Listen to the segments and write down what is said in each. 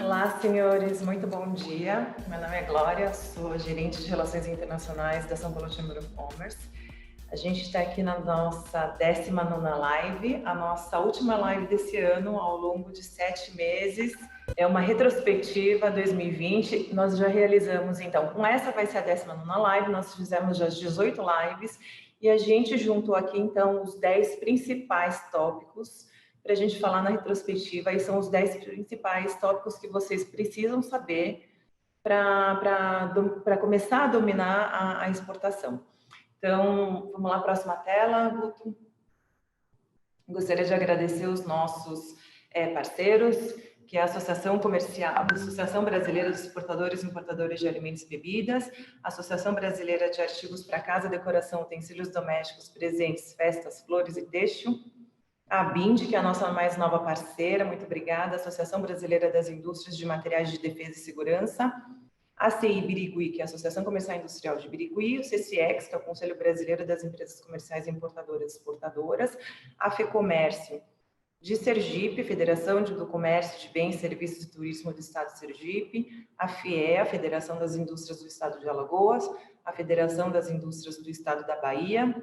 Olá, senhores, muito bom dia. Meu nome é Glória, sou gerente de Relações Internacionais da São Paulo Chamber of Commerce. A gente está aqui na nossa 19ª live, a nossa última live desse ano, ao longo de 7 meses. É uma retrospectiva 2020. Nós já realizamos, então, com essa vai ser a 19ª live, nós fizemos já as 18 lives e a gente juntou aqui, então, os 10 principais tópicos para a gente falar na retrospectiva, e são os 10 principais tópicos que vocês precisam saber para começar a dominar a exportação. Então, vamos lá, próxima tela, Guto. Gostaria de agradecer os nossos parceiros, que é a Associação Comercial, a Associação Brasileira dos Exportadores e Importadores de Alimentos e Bebidas, a Associação Brasileira de Artigos para Casa, Decoração, Utensílios Domésticos, Presentes, Festas, Flores e Têxtil, a BIND, que é a nossa mais nova parceira, muito obrigada, Associação Brasileira das Indústrias de Materiais de Defesa e Segurança, a CI Birigui, que é a Associação Comercial e Industrial de Birigui, o CCX, que é o Conselho Brasileiro das Empresas Comerciais Importadoras e Exportadoras, a FEComércio de Sergipe, Federação do Comércio de Bens, Serviços e Turismo do Estado de Sergipe, a FIE, a Federação das Indústrias do Estado de Alagoas, a Federação das Indústrias do Estado da Bahia,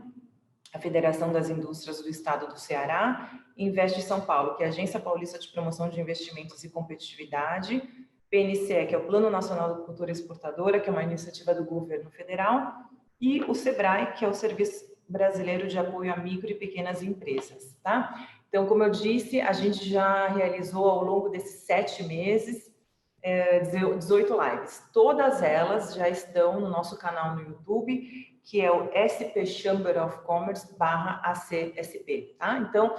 a Federação das Indústrias do Estado do Ceará, Investe São Paulo, que é a Agência Paulista de Promoção de Investimentos e Competitividade, PNCE, que é o Plano Nacional da Cultura Exportadora, que é uma iniciativa do governo federal, e o SEBRAE, que é o Serviço Brasileiro de Apoio a Micro e Pequenas Empresas, tá? Então, como eu disse, a gente já realizou ao longo desses 7 meses 18 lives. Todas elas já estão no nosso canal no YouTube, que é o SP Chamber of Commerce /ACSP, tá? Então,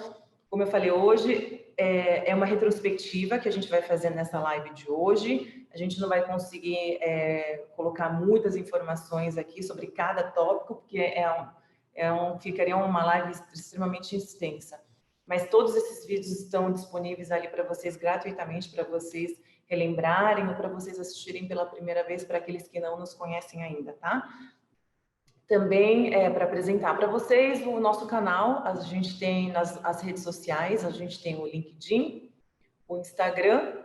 como eu falei hoje, é uma retrospectiva que a gente vai fazer nessa live de hoje. A gente não vai conseguir colocar muitas informações aqui sobre cada tópico, porque ficaria uma live extremamente extensa. Mas todos esses vídeos estão disponíveis ali para vocês gratuitamente, para vocês relembrarem ou para vocês assistirem pela primeira vez, para aqueles que não nos conhecem ainda, tá? Também, para apresentar para vocês o nosso canal, a gente tem as redes sociais, a gente tem o LinkedIn, o Instagram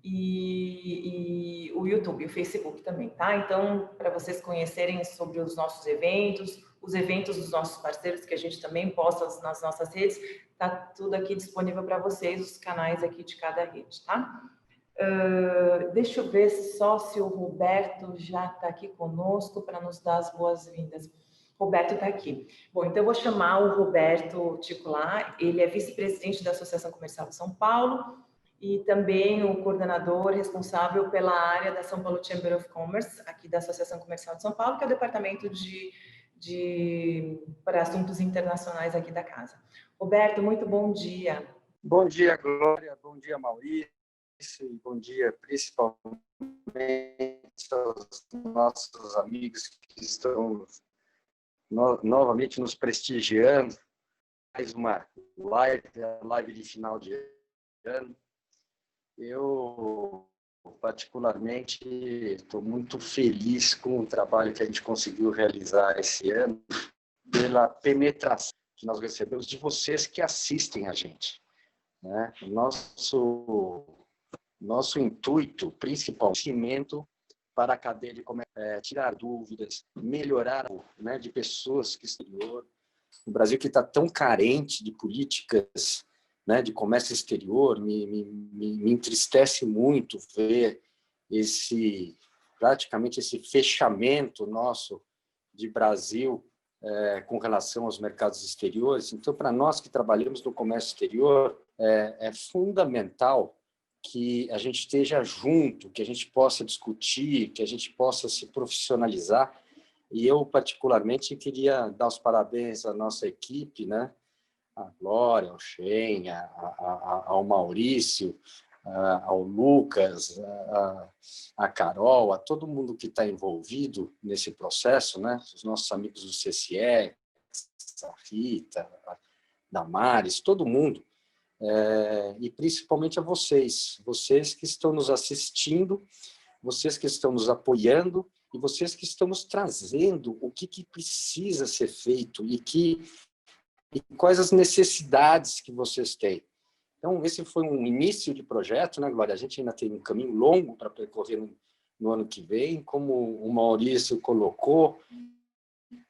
e o YouTube, o Facebook também, tá? Então, para vocês conhecerem sobre os nossos eventos, os eventos dos nossos parceiros, que a gente também posta nas nossas redes, tá tudo aqui disponível para vocês, os canais aqui de cada rede, tá? Deixa eu ver só se o Roberto já está aqui conosco para nos dar as boas-vindas. Roberto está aqui. Bom, então eu vou chamar o Roberto Ticular, ele é vice-presidente da Associação Comercial de São Paulo e também o coordenador responsável pela área da São Paulo Chamber of Commerce, aqui da Associação Comercial de São Paulo, que é o departamento para assuntos internacionais aqui da casa. Roberto, muito bom dia. Bom dia, Glória. Bom dia, Maurício. E bom dia, principalmente aos nossos amigos que estão novamente nos prestigiando. Mais uma live de final de ano. Eu, particularmente, estou muito feliz com o trabalho que a gente conseguiu realizar esse ano, pela penetração que nós recebemos de vocês que assistem a gente, né? Nosso intuito principal é conhecimento para a cadeia de comércio, tirar dúvidas, melhorar, né, de pessoas que estão no exterior. O Brasil, que está tão carente de políticas, né, de comércio exterior, me entristece muito ver praticamente esse fechamento nosso de Brasil com relação aos mercados exteriores. Então, para nós que trabalhamos no comércio exterior, é fundamental que a gente esteja junto, que a gente possa discutir, que a gente possa se profissionalizar. E eu, particularmente, queria dar os parabéns à nossa equipe, né? A Glória, ao Shen, ao Maurício, ao Lucas, a Carol, a todo mundo que está envolvido nesse processo, né? Os nossos amigos do CCE, a Rita, a Damares, todo mundo. E principalmente a vocês que estão nos assistindo, vocês que estão nos apoiando e vocês que estão nos trazendo o que precisa ser feito e que e quais as necessidades que vocês têm. Então, esse foi um início de projeto, né, Glória? A gente ainda tem um caminho longo para percorrer no ano que vem. Como o Maurício colocou,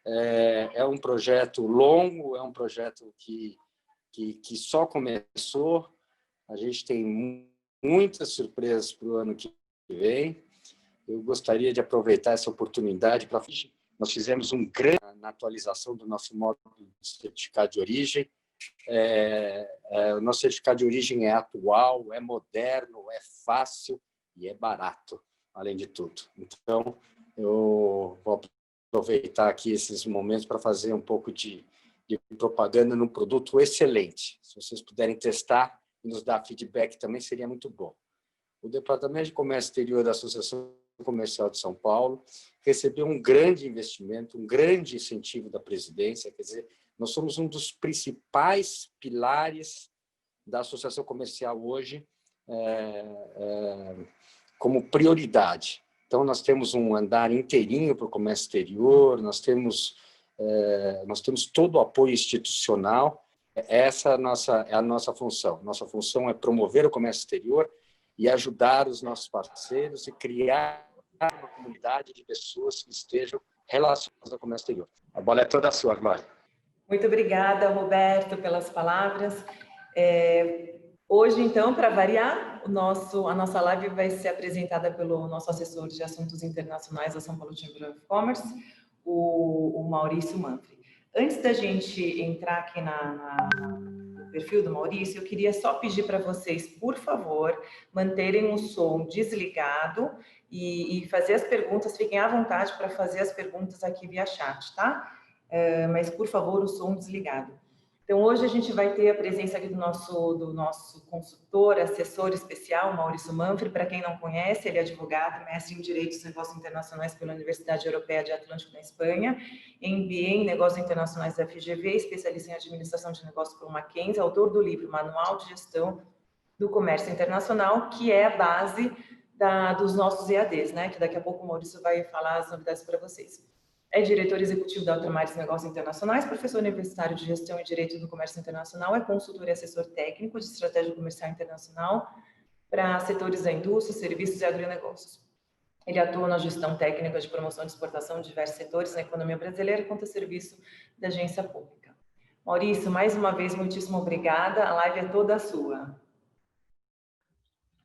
é um projeto longo, é um projeto que só começou. A gente tem muitas surpresas para o ano que vem. Eu gostaria de aproveitar essa oportunidade para... Nós fizemos um grande na atualização do nosso módulo de certificado de origem. O nosso certificado de origem é atual, é moderno, é fácil e é barato, além de tudo. Então, eu vou aproveitar aqui esses momentos para fazer um pouco de propaganda num produto excelente. Se vocês puderem testar e nos dar feedback também, seria muito bom. O Departamento de Comércio Exterior da Associação Comercial de São Paulo recebeu um grande investimento, um grande incentivo da presidência. Quer dizer, nós somos um dos principais pilares da associação comercial hoje como prioridade. Então, nós temos um andar inteirinho para o comércio exterior, nós temos todo o apoio institucional. Essa é a nossa função. Nossa função é promover o comércio exterior e ajudar os nossos parceiros e criar uma comunidade de pessoas que estejam relacionadas ao comércio exterior. A bola é toda sua, Glória. Muito obrigada, Roberto, pelas palavras. Hoje, então, para variar, a nossa live vai ser apresentada pelo nosso assessor de assuntos internacionais da São Paulo Chamber of Commerce, o Maurício Manfri. Antes da gente entrar aqui no perfil do Maurício, eu queria só pedir para vocês, por favor, manterem o som desligado e fazer as perguntas. Fiquem à vontade para fazer as perguntas aqui via chat, tá? Mas, por favor, o som desligado. Então, hoje a gente vai ter a presença aqui do nosso consultor, assessor especial, Maurício Manfri. Para quem não conhece, ele é advogado, mestre em Direitos e Negócios Internacionais pela Universidade Europeia de Atlântico, na Espanha, MBA em Negócios Internacionais da FGV, especialista em Administração de Negócios pelo Mackenzie, autor do livro Manual de Gestão do Comércio Internacional, que é a base dos nossos EADs, né? Que daqui a pouco o Maurício vai falar as novidades para vocês. É diretor executivo da Ultramares Negócios Internacionais, professor universitário de Gestão e Direito do Comércio Internacional, é consultor e assessor técnico de estratégia comercial internacional para setores da indústria, serviços e agronegócios. Ele atua na gestão técnica de promoção de exportação de diversos setores na economia brasileira, quanto a serviço da agência pública. Maurício, mais uma vez, muitíssimo obrigada. A live é toda sua.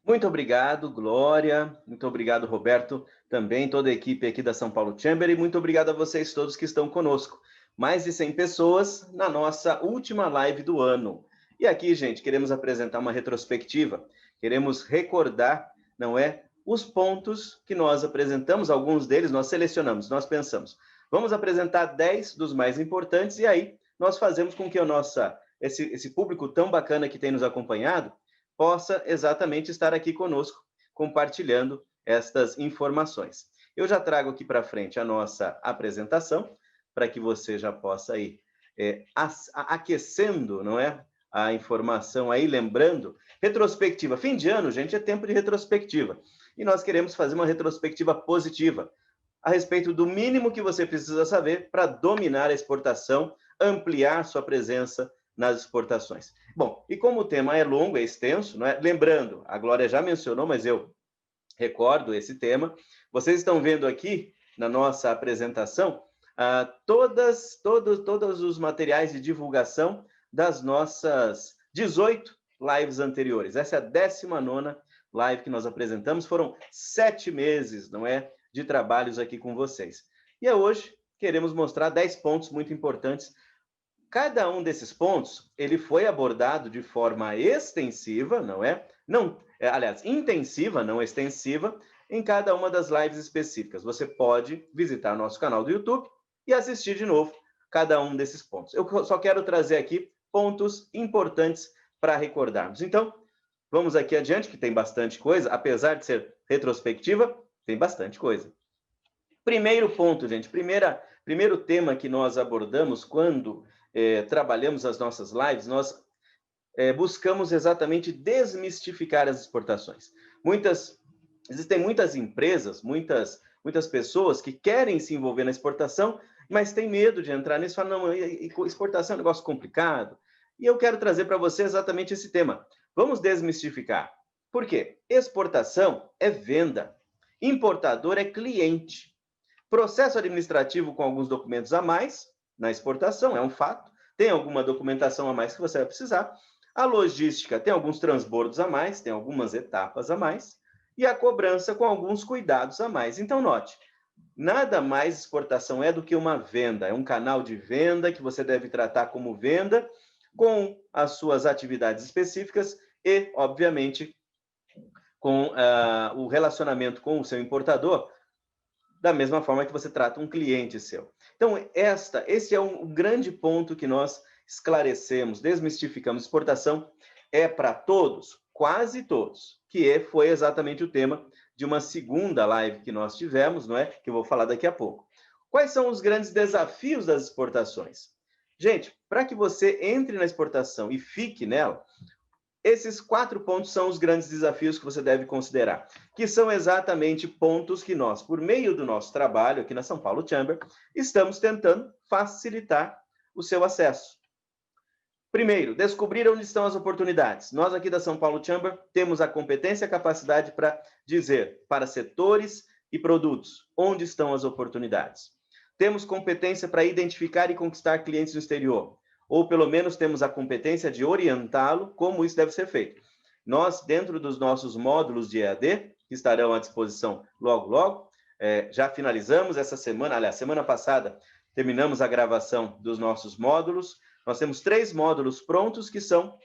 Muito obrigado, Glória. Muito obrigado, Roberto. Também toda a equipe aqui da São Paulo Chamber. E muito obrigado a vocês todos que estão conosco. Mais de 100 pessoas na nossa última live do ano. E aqui, gente, queremos apresentar uma retrospectiva. Queremos recordar, não é, os pontos que nós apresentamos. Alguns deles nós selecionamos, nós pensamos. Vamos apresentar 10 dos mais importantes e aí nós fazemos com que esse público tão bacana que tem nos acompanhado possa exatamente estar aqui conosco, compartilhando estas informações. Eu já trago aqui para frente a nossa apresentação, para que você já possa ir aquecendo, não é? A informação aí, lembrando. Retrospectiva. Fim de ano, gente, é tempo de retrospectiva. E nós queremos fazer uma retrospectiva positiva a respeito do mínimo que você precisa saber para dominar a exportação, ampliar sua presença nas exportações. Bom, e como o tema é longo, é extenso, não é? Lembrando, a Glória já mencionou, mas eu recordo esse tema. Vocês estão vendo aqui na nossa apresentação todos os materiais de divulgação das nossas 18 lives anteriores. Essa é a 19ª live que nós apresentamos. Foram 7 meses, não é, de trabalhos aqui com vocês. E hoje queremos mostrar 10 pontos muito importantes. Cada um desses pontos, ele foi abordado de forma extensiva, não é? Aliás, intensiva, não extensiva, em cada uma das lives específicas. Você pode visitar nosso canal do YouTube e assistir de novo cada um desses pontos. Eu só quero trazer aqui pontos importantes para recordarmos. Então, vamos aqui adiante, que tem bastante coisa. Apesar de ser retrospectiva, tem bastante coisa. Primeiro ponto, gente. Primeiro tema que nós abordamos quando trabalhamos as nossas lives, nós buscamos exatamente desmistificar as exportações. Existem muitas empresas, muitas pessoas que querem se envolver na exportação mas tem medo de entrar nisso, fala, não, exportação é um negócio complicado. E eu quero trazer para você exatamente esse tema. Vamos desmistificar. Por quê? Exportação é venda. Importador é cliente. Processo administrativo com alguns documentos a mais na exportação, é um fato. Tem alguma documentação a mais que você vai precisar. A logística tem alguns transbordos a mais, tem algumas etapas a mais. E a cobrança com alguns cuidados a mais. Então, note, nada mais exportação é do que uma venda. É um canal de venda que você deve tratar como venda, com as suas atividades específicas e, obviamente, com o relacionamento com o seu importador, da mesma forma que você trata um cliente seu. Então, esse é um grande ponto que nós esclarecemos, desmistificamos. Exportação é para todos, quase todos, foi exatamente o tema de uma segunda live que nós tivemos, não é? Que eu vou falar daqui a pouco. Quais são os grandes desafios das exportações? Gente, para que você entre na exportação e fique nela, esses 4 pontos são os grandes desafios que você deve considerar, que são exatamente pontos que nós, por meio do nosso trabalho aqui na São Paulo Chamber, estamos tentando facilitar o seu acesso. Primeiro, descobrir onde estão as oportunidades. Nós aqui da São Paulo Chamber temos a competência e a capacidade para dizer para setores e produtos onde estão as oportunidades. Temos competência para identificar e conquistar clientes no exterior, ou pelo menos temos a competência de orientá-lo como isso deve ser feito. Nós, dentro dos nossos módulos de EAD, que estarão à disposição logo, logo, já finalizamos essa semana, aliás, semana passada, terminamos a gravação dos nossos módulos. Nós temos 3 módulos prontos que são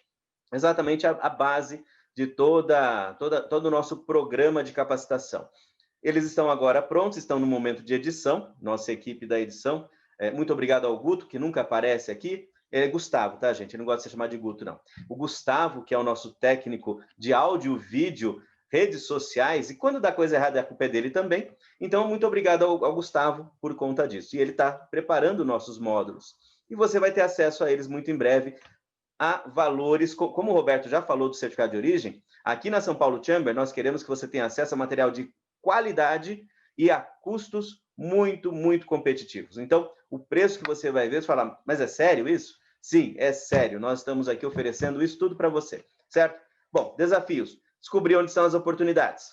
exatamente a base de todo o nosso programa de capacitação. Eles estão agora prontos, estão no momento de edição, nossa equipe da edição. Muito obrigado ao Guto, que nunca aparece aqui. É Gustavo, tá, gente? Eu não gosto de ser chamado de Guto, não. O Gustavo, que é o nosso técnico de áudio, vídeo, redes sociais, e quando dá coisa errada, a culpa é dele também. Então, muito obrigado ao Gustavo por conta disso. E ele está preparando nossos módulos. E você vai ter acesso a eles muito em breve, a valores, como o Roberto já falou do certificado de origem, aqui na São Paulo Chamber, nós queremos que você tenha acesso a material de qualidade e a custos muito, muito competitivos. Então, o preço que você vai ver, você fala, mas é sério isso? Sim, é sério. Nós estamos aqui oferecendo isso tudo para você, certo? Bom, desafios. Descobrir onde estão as oportunidades.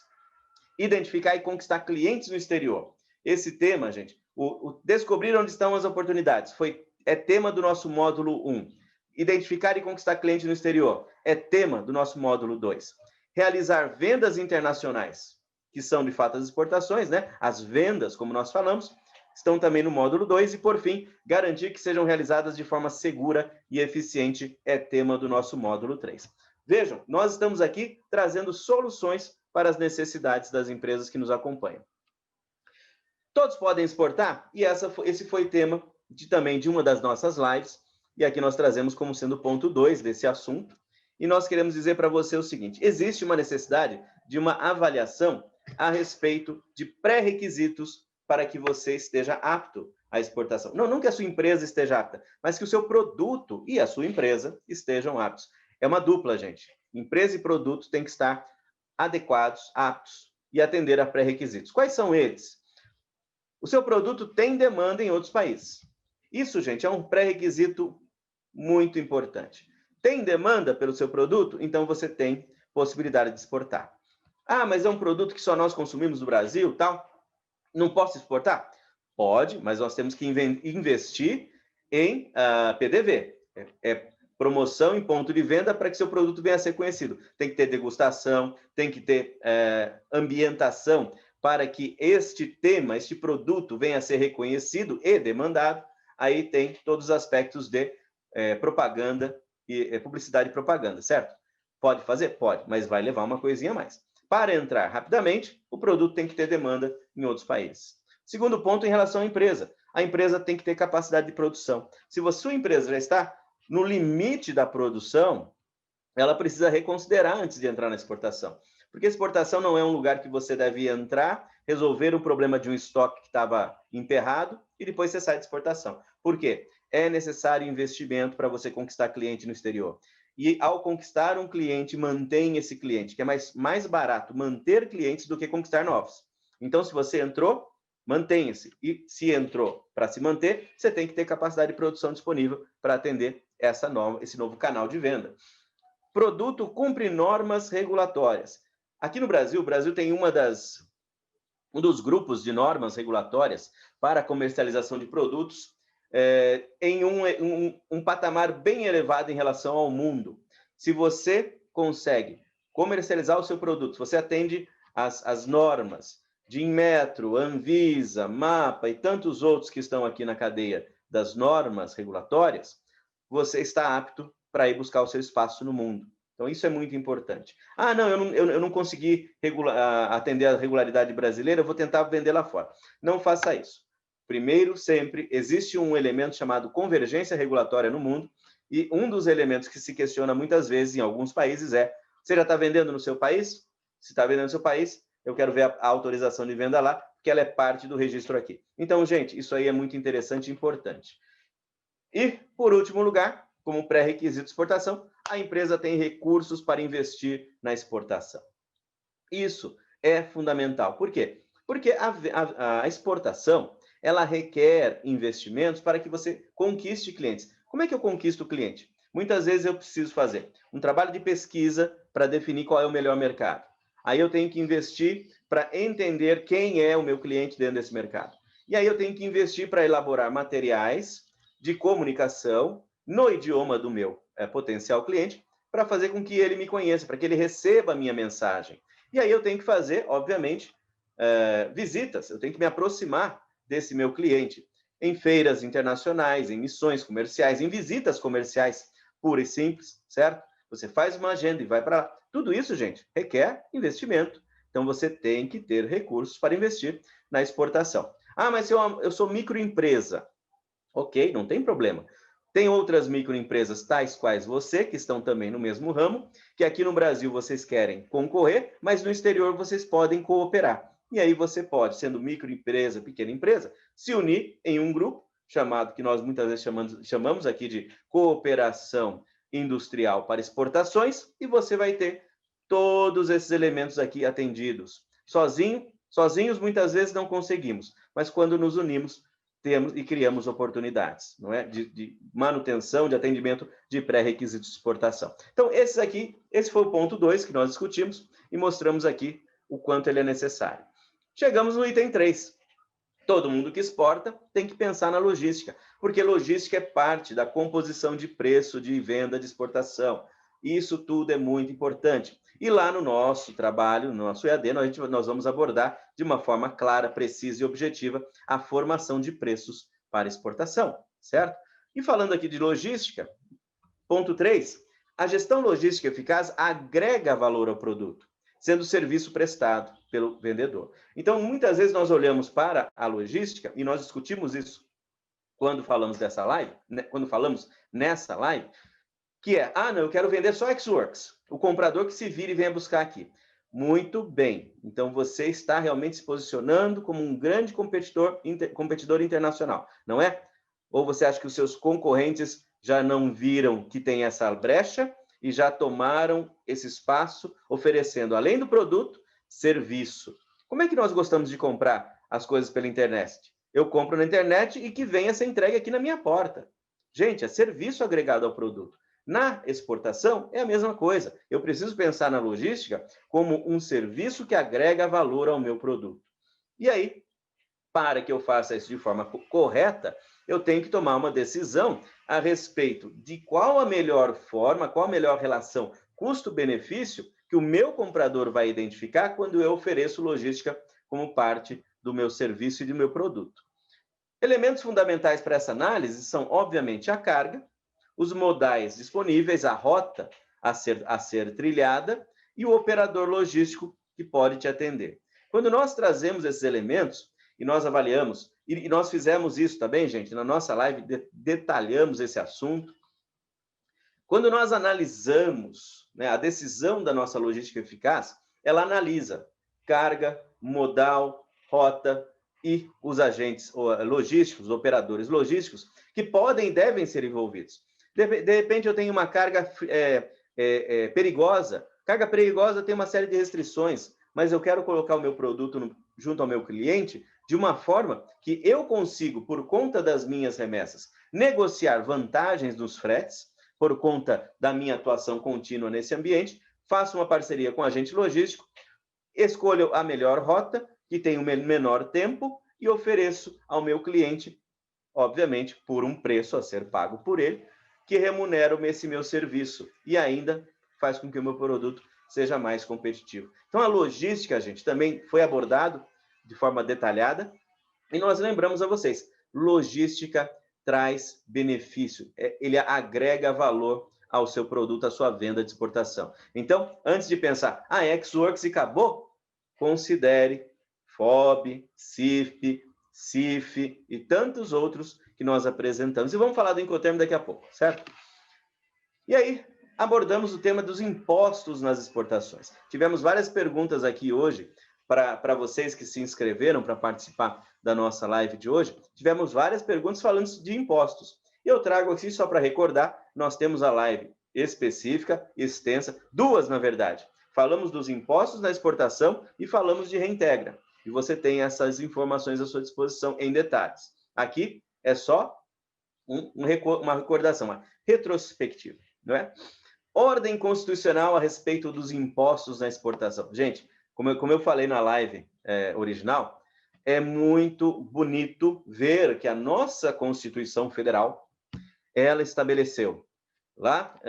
Identificar e conquistar clientes no exterior. Esse tema, gente, o descobrir onde estão as oportunidades, é tema do nosso módulo 1. Identificar e conquistar clientes no exterior é tema do nosso módulo 2. Realizar vendas internacionais, que são de fato as exportações, né? As vendas, como nós falamos, estão também no módulo 2 e, por fim, garantir que sejam realizadas de forma segura e eficiente é tema do nosso módulo 3. Vejam, nós estamos aqui trazendo soluções para as necessidades das empresas que nos acompanham. Todos podem exportar? E esse foi tema também de uma das nossas lives, e aqui nós trazemos como sendo o ponto 2 desse assunto, e nós queremos dizer para você o seguinte, existe uma necessidade de uma avaliação a respeito de pré-requisitos para que você esteja apto à exportação. Não que a sua empresa esteja apta, mas que o seu produto e a sua empresa estejam aptos. É uma dupla, gente. Empresa e produto têm que estar adequados, aptos e atender a pré-requisitos. Quais são eles? O seu produto tem demanda em outros países. Isso, gente, é um pré-requisito muito importante. Tem demanda pelo seu produto? Então você tem possibilidade de exportar. Ah, mas é um produto que só nós consumimos no Brasil, tal? Não posso exportar? Pode, mas nós temos que investir em PDV. Promoção em ponto de venda para que seu produto venha a ser conhecido. Tem que ter degustação, tem que ter ambientação para que este tema, este produto venha a ser reconhecido e demandado. Aí tem todos os aspectos de propaganda e publicidade e propaganda, certo? Pode fazer? Pode, mas vai levar uma coisinha a mais. Para entrar rapidamente, o produto tem que ter demanda em outros países. Segundo ponto, em relação à empresa. A empresa tem que ter capacidade de produção. Se a sua empresa já está no limite da produção, ela precisa reconsiderar antes de entrar na exportação. Porque exportação não é um lugar que você deve entrar, resolver o problema de um estoque que estava emperrado e depois você sai de exportação. Por quê? É necessário investimento para você conquistar cliente no exterior. E ao conquistar um cliente, mantém esse cliente, que é mais barato manter clientes do que conquistar novos. Então, se você entrou, mantenha-se. E se entrou para se manter, você tem que ter capacidade de produção disponível para atender esse novo canal de venda. Produto cumpre normas regulatórias. Aqui no Brasil, o Brasil tem um dos grupos de normas regulatórias para a comercialização de produtos em um patamar bem elevado em relação ao mundo. Se você consegue comercializar o seu produto, se você atende as normas de Inmetro, Anvisa, MAPA e tantos outros que estão aqui na cadeia das normas regulatórias, você está apto para ir buscar o seu espaço no mundo. Então, isso é muito importante. Ah, não, eu não consegui atender a regularidade brasileira, eu vou tentar vender lá fora. Não faça isso. Primeiro, sempre, existe um elemento chamado convergência regulatória no mundo, e um dos elementos que se questiona muitas vezes em alguns países é: você já está vendendo no seu país? Se está vendendo no seu país, eu quero ver a autorização de venda lá, porque ela é parte do registro aqui. Então, gente, isso aí é muito interessante e importante. E, por último lugar, como pré-requisito de exportação, a empresa tem recursos para investir na exportação. Isso é fundamental. Por quê? Porque a exportação, ela requer investimentos para que você conquiste clientes. Como é que eu conquisto o cliente? Muitas vezes eu preciso fazer um trabalho de pesquisa para definir qual é o melhor mercado. Aí eu tenho que investir para entender quem é o meu cliente dentro desse mercado. E aí eu tenho que investir para elaborar materiais de comunicação no idioma do meu potencial cliente, para fazer com que ele me conheça, para que ele receba a minha mensagem. E aí eu tenho que fazer, obviamente, visitas, eu tenho que me aproximar desse meu cliente em feiras internacionais, em missões comerciais, em visitas comerciais, pura e simples, certo? Você faz uma agenda e vai para lá. Tudo isso, gente, requer investimento. Então, você tem que ter recursos para investir na exportação. Ah, mas eu sou microempresa. Ok, não tem problema. Tem outras microempresas, tais quais você, que estão também no mesmo ramo, que aqui no Brasil vocês querem concorrer, mas no exterior vocês podem cooperar. E aí você pode, sendo microempresa, pequena empresa, se unir em um grupo, chamado, que nós muitas vezes chamamos aqui de cooperação industrial para exportações, e você vai ter todos esses elementos aqui atendidos. Sozinhos muitas vezes não conseguimos, mas quando nos unimos, temos e criamos oportunidades, não é? De manutenção, de atendimento de pré-requisitos de exportação. Então, esse foi o ponto 2 que nós discutimos e mostramos aqui o quanto ele é necessário. Chegamos no item 3. Todo mundo que exporta tem que pensar na logística, porque logística é parte da composição de preço de venda de exportação. Isso tudo é muito importante. E lá no nosso trabalho, no nosso EAD, nós vamos abordar de uma forma clara, precisa e objetiva a formação de preços para exportação, certo? E falando aqui de logística, ponto 3, a gestão logística eficaz agrega valor ao produto, sendo o serviço prestado pelo vendedor. Então, muitas vezes nós olhamos para a logística, e nós discutimos isso quando falamos dessa live, quando falamos nessa live, que é, não, eu quero vender só Xworks, o comprador que se vire e venha buscar aqui. Muito bem, então você está realmente se posicionando como um grande competidor internacional, não é? Ou você acha que os seus concorrentes já não viram que tem essa brecha e já tomaram esse espaço, oferecendo, além do produto, serviço? Como é que nós gostamos de comprar as coisas pela internet? Eu compro na internet e que venha ser entregue aqui na minha porta. Gente, é serviço agregado ao produto. Na exportação, é a mesma coisa. Eu preciso pensar na logística como um serviço que agrega valor ao meu produto. E aí, para que eu faça isso de forma correta, eu tenho que tomar uma decisão a respeito de qual a melhor forma, qual a melhor relação custo-benefício que o meu comprador vai identificar quando eu ofereço logística como parte do meu serviço e do meu produto. Elementos fundamentais para essa análise são, obviamente, a carga, os modais disponíveis, a rota a ser trilhada e o operador logístico que pode te atender. Quando nós trazemos esses elementos e nós avaliamos, e nós fizemos isso também, gente, na nossa live, detalhamos esse assunto. Quando nós analisamos, né, a decisão da nossa logística eficaz, ela analisa carga, modal, rota e os agentes logísticos, os operadores logísticos, que podem e devem ser envolvidos. De repente, eu tenho uma carga perigosa. Carga perigosa tem uma série de restrições, mas eu quero colocar o meu produto junto ao meu cliente de uma forma que eu consigo, por conta das minhas remessas, negociar vantagens nos fretes, por conta da minha atuação contínua nesse ambiente, faço uma parceria com o agente logístico, escolho a melhor rota, que tem o menor tempo, e ofereço ao meu cliente, obviamente, por um preço a ser pago por ele, que remunera esse meu serviço e ainda faz com que o meu produto seja mais competitivo. Então, a logística, gente, também foi abordado de forma detalhada e nós lembramos a vocês, logística traz benefício, ele agrega valor ao seu produto, à sua venda de exportação. Então, antes de pensar, Ex-Works e acabou, considere FOB, CIF, CIF e tantos outros que nós apresentamos. E vamos falar do Incoterm daqui a pouco, certo? E aí, abordamos o tema dos impostos nas exportações. Tivemos várias perguntas aqui hoje, para vocês que se inscreveram para participar da nossa live de hoje. Tivemos várias perguntas falando de impostos. E eu trago aqui, só para recordar, nós temos a live específica, extensa, duas, na verdade. Falamos dos impostos na exportação e falamos de reintegra. E você tem essas informações à sua disposição em detalhes. Aqui é só uma recordação, uma retrospectiva, não é? Ordem constitucional a respeito dos impostos na exportação. Gente, como eu falei na live original, é muito bonito ver que a nossa Constituição Federal, ela estabeleceu lá,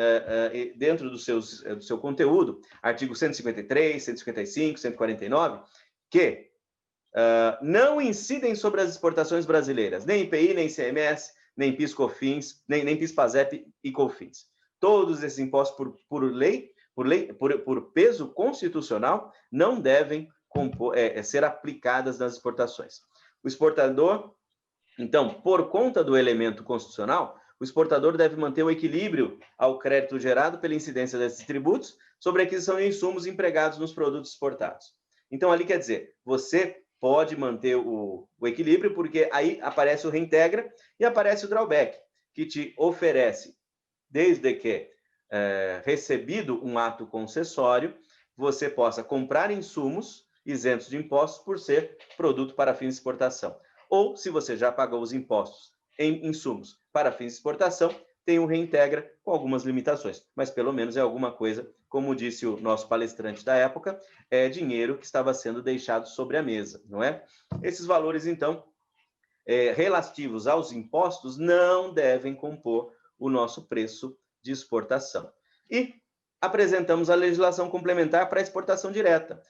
dentro do seu conteúdo, artigo 153, 155, 149, que não incidem sobre as exportações brasileiras, nem IPI, nem ICMS, nem PIS/COFINS, nem PIS/PASEP e COFINS. Todos esses impostos, por peso constitucional, não devem ser aplicadas nas exportações. O exportador, então, por conta do elemento constitucional, o exportador deve manter o equilíbrio ao crédito gerado pela incidência desses tributos sobre a aquisição de insumos empregados nos produtos exportados. Então, ali quer dizer, você pode manter o equilíbrio, porque aí aparece o reintegra e aparece o drawback, que te oferece, desde que recebido um ato concessório, você possa comprar insumos isentos de impostos por ser produto para fins de exportação. Ou, se você já pagou os impostos em insumos para fins de exportação, tem um reintegra com algumas limitações, mas pelo menos é alguma coisa, como disse o nosso palestrante da época, é dinheiro que estava sendo deixado sobre a mesa, não é? Esses valores, então, relativos aos impostos, não devem compor o nosso preço de exportação. E apresentamos a legislação complementar para a exportação direta.